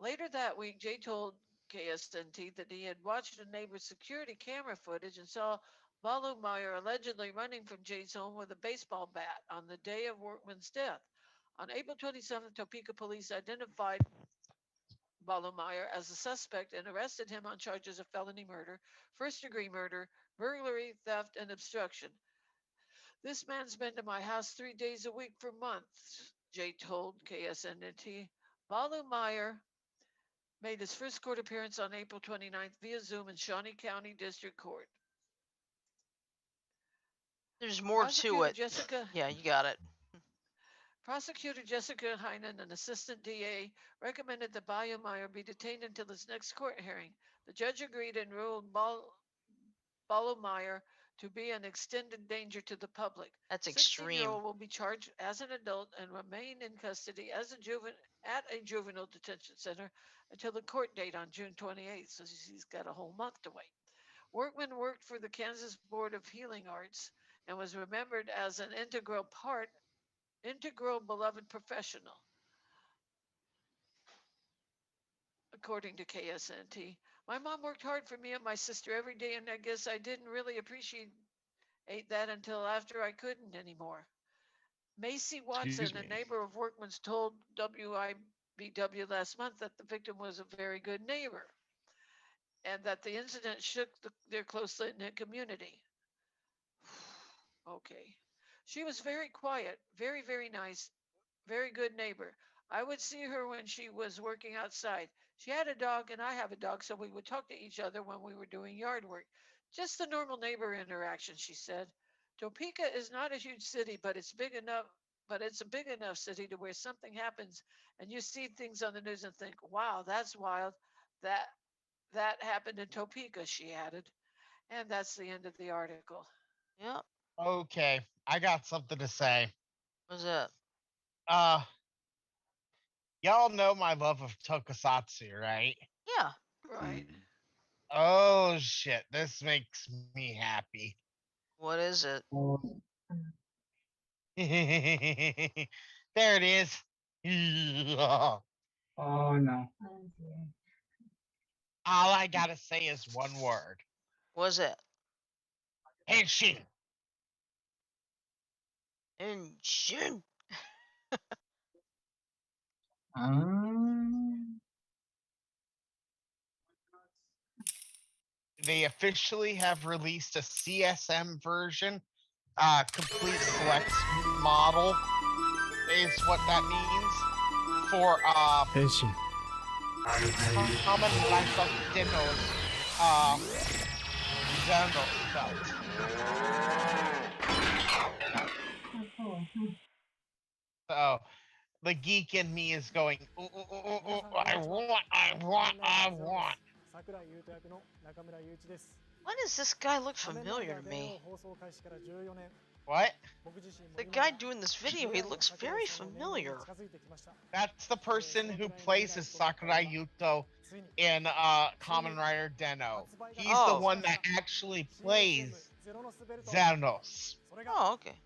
Later that week, Jay told KSNT that he had watched a neighbor's security camera footage and saw Meyer allegedly running from Jay's home with a baseball bat on the day of Workman's death. On April 27th, Topeka police identified Meyer as a suspect and arrested him on charges of felony murder, first-degree murder, burglary, theft, and obstruction. This man's been to my house 3 days a week for months, Jay told KSNT. Meyer made his first court appearance on April 29th via Zoom in Shawnee County District Court. There's more to it. Yeah, you got it. Prosecutor Jessica Heinen, an assistant DA, recommended that Meyer be detained until his next court hearing. The judge agreed and ruled Meyer to be an extended danger to the public. That's extreme. 16-year-old will be charged as an adult and remain in custody as at a juvenile detention center until the court date on June 28th, so he's got a whole month to wait. Workman worked for the Kansas Board of Healing Arts and was remembered as an integral beloved professional, according to KSNT. My mom worked hard for me and my sister every day, and I guess I didn't really appreciate that until after I couldn't anymore. Macy Watson, a neighbor of Workman's, told WIBW last month that the victim was a very good neighbor and that the incident shook their close-knit community. Okay. She was very quiet, very, very nice, very good neighbor. I would see her when she was working outside. She had a dog, and I have a dog, so we would talk to each other when we were doing yard work. Just the normal neighbor interaction, she said. Topeka is not a huge city, but it's big enough. But it's a big enough city to where something happens, and you see things on the news and think, "Wow, that's wild." That that happened in Topeka, she added. And that's the end of the article. Yep. Okay, I got something to say. What's that? Uh, y'all know my love of tokusatsu, right? Yeah. Right. Oh shit, this makes me happy. What is it? There it is. Oh no. All I gotta say is one word. What's it? Henshin. Henshin. They officially have released a CSM version. Complete select model is what that means for common life of Dino's Xenos belt. So the geek in me is going, ooh, ooh, ooh, ooh, ooh, I want. Why does this guy look familiar to me? What? The guy doing this video, he looks very familiar. That's the person who plays as Sakurai Yuto in Kamen Rider Deno. He's the one that actually plays Xenos. Oh, okay.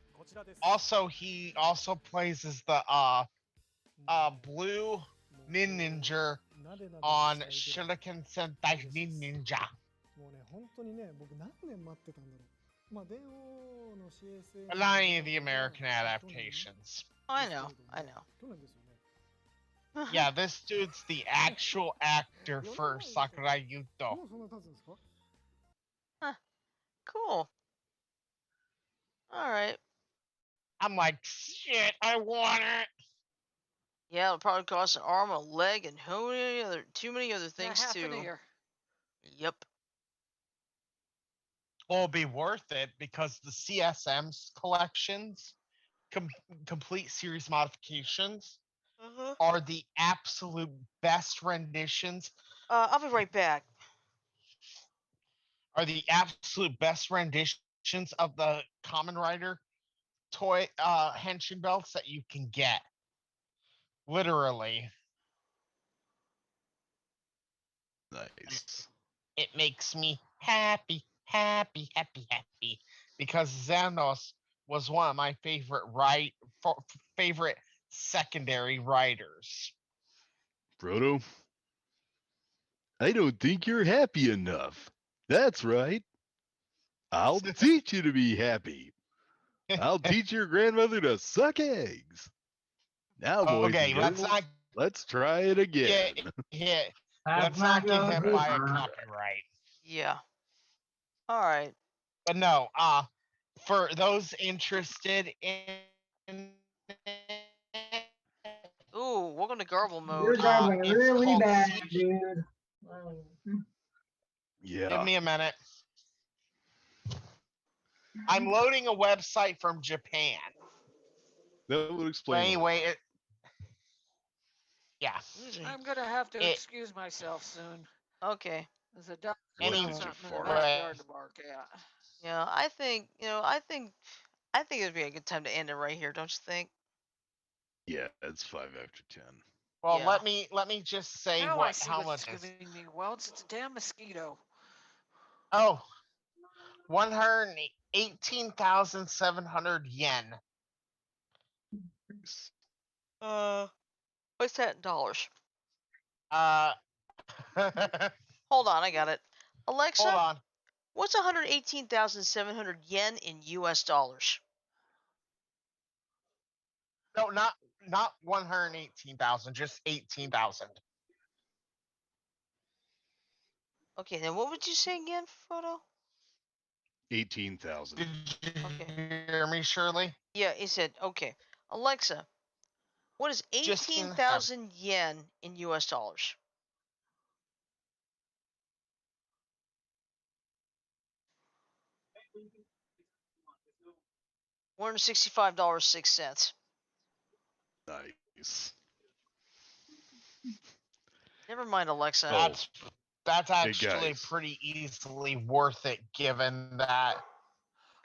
Also, he also plays as the blue ninja on Shuriken Sentai Ninja. もうね、本当にね、僕何年待ってたんだろう。まあ、電王の CSA Not any of the American adaptations. I know. 去年ですよね。Yeah, this dude's the actual actor for Sakurai Yuto. もうそんな経つんですか? Huh. Cool. All right. I'm like, shit, I want it. Yeah, it'll probably cost an arm, a leg, and too many other things half too. an ear. Yep. Well, it'll be worth it because the CSM's collections, complete series modifications, are the absolute best renditions. I'll be right back. Are the absolute best renditions of the Kamen Rider toy henshin belts that you can get. Literally. Nice. It makes me happy, because Xenos was one of my favorite secondary writers. Frodo, I don't think you're happy enough. That's right. I'll teach you to be happy. I'll teach your grandmother to suck eggs. Now, boys and girls, let's try it again. Let's not get hit by a copyright. Yeah. All right. But no, for those interested in Ooh, welcome to garble mode. You're garbling really bad, dude. Yeah. Give me a minute. I'm loading a website from Japan. That would explain. Anyway, yeah. I'm gonna have to excuse myself soon. Okay. There's a dog Anyway, something in the backyard to bark at. Yeah, I think it'd be a good time to end it right here, don't you think? Yeah, it's 5 after 10. Well, Yeah. let me just say Now I see how what's much is. giving me welts. It's a damn mosquito. Oh, 118,700 yen. What's that in dollars? Hold Hold on, I got it. Alexa, on. what's 118,700 yen in US dollars? No, not 118,000, just 18,000. Okay, then what would you say again, Frodo? 18,000. Did you hear me, Shirley? Yeah, he said, okay. Alexa, what is 18,000 yen in US dollars? $165.06. Nice. Never mind, Alexa. That's Hey, actually guys. pretty easily worth it, given that.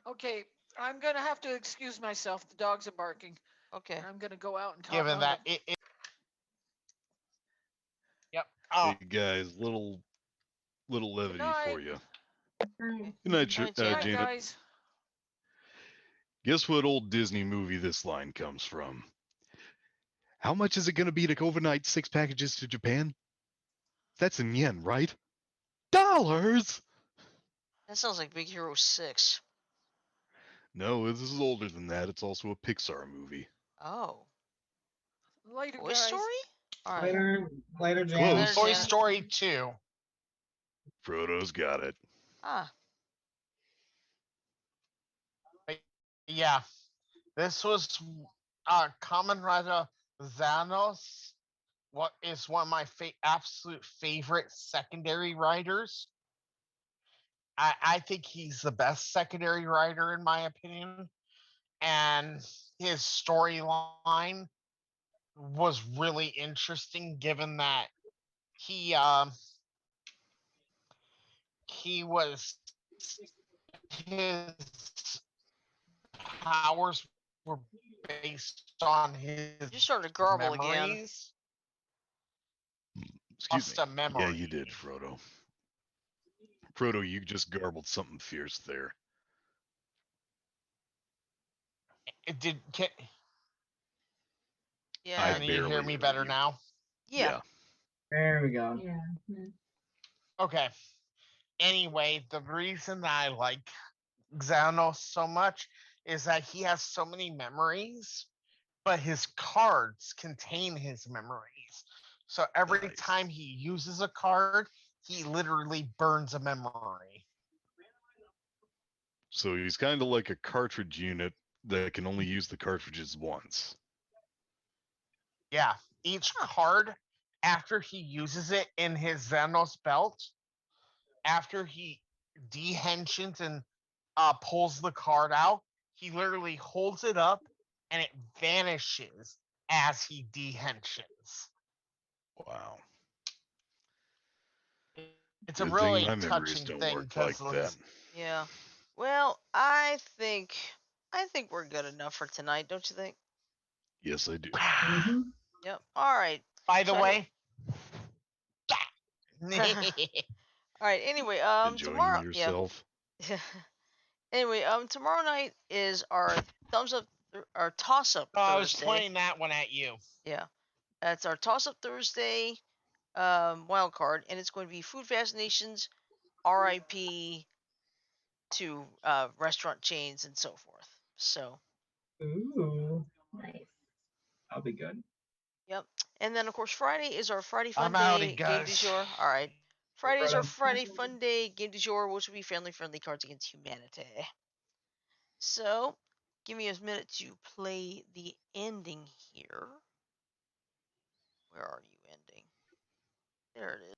Okay, I'm gonna have to excuse myself. The dogs are barking. Okay. I'm gonna go out and talk. Given that it. Yep. Oh. Hey guys, little levity for you. Good Good night, night, Janet. guys. Guess what old Disney movie this line comes from? How much is it going to be to overnight 6 packages to Japan? That's in yen, right? Dollars! That sounds like Big Hero 6. No, this is older than that. It's also a Pixar movie. Oh. Later, Toy guys. Story? All right. Later, Close. Janet. Toy Story 2. Frodo's got it. Ah. Yeah. This was Kamen Rider Xanos. What is one of my absolute favorite secondary writers. I think he's the best secondary writer in my opinion. And his storyline was really interesting given that he was his powers were based on his You started to garble again. memories. Excuse me. Yeah, you did, Frodo. Frodo, you just garbled something fierce there. It did. Yeah. Can you hear me better now? Yeah. There we go. Okay. Anyway, the reason I like Xanos so much is that he has so many memories, but his cards contain his memories. So every time he uses a card, he literally burns a memory. So he's kind of like a cartridge unit that can only use the cartridges once. Yeah, each card, after he uses it in his Xanos belt, after he dehensions and pulls the card out, he literally holds it up and it vanishes as he dehensions. Wow. It's a Good really thing my memories touching don't thing work like that. Yeah. Well, I think we're good enough for tonight, don't you think? Yes, I do. Yep. All right. By the way, all right. Anyway, Enjoying tomorrow. yourself? Yeah. Anyway, tomorrow night is our our toss up Thursday. I was pointing that one at you. Yeah, that's our toss up Thursday wild card, and it's going to be Food Fascinations, RIP to restaurant chains and so forth. So. Ooh. Nice. That'll be good. Yep. And then of course Friday is our Friday Fun I'm Day outie, game du guys. jour. All right. Friday is our Frodo. Friday Fun Day game du jour, which will be family friendly Cards Against Humanity. So, give me a minute to play the ending here. Where are you ending? There it is.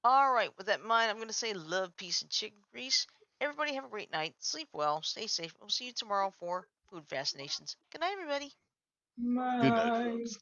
All right, with that in mind, I'm going to say love, peace, and chicken grease. Everybody have a great night. Sleep well. Stay safe. We'll see you tomorrow for Food Fascinations. Good night, everybody. Good night, folks.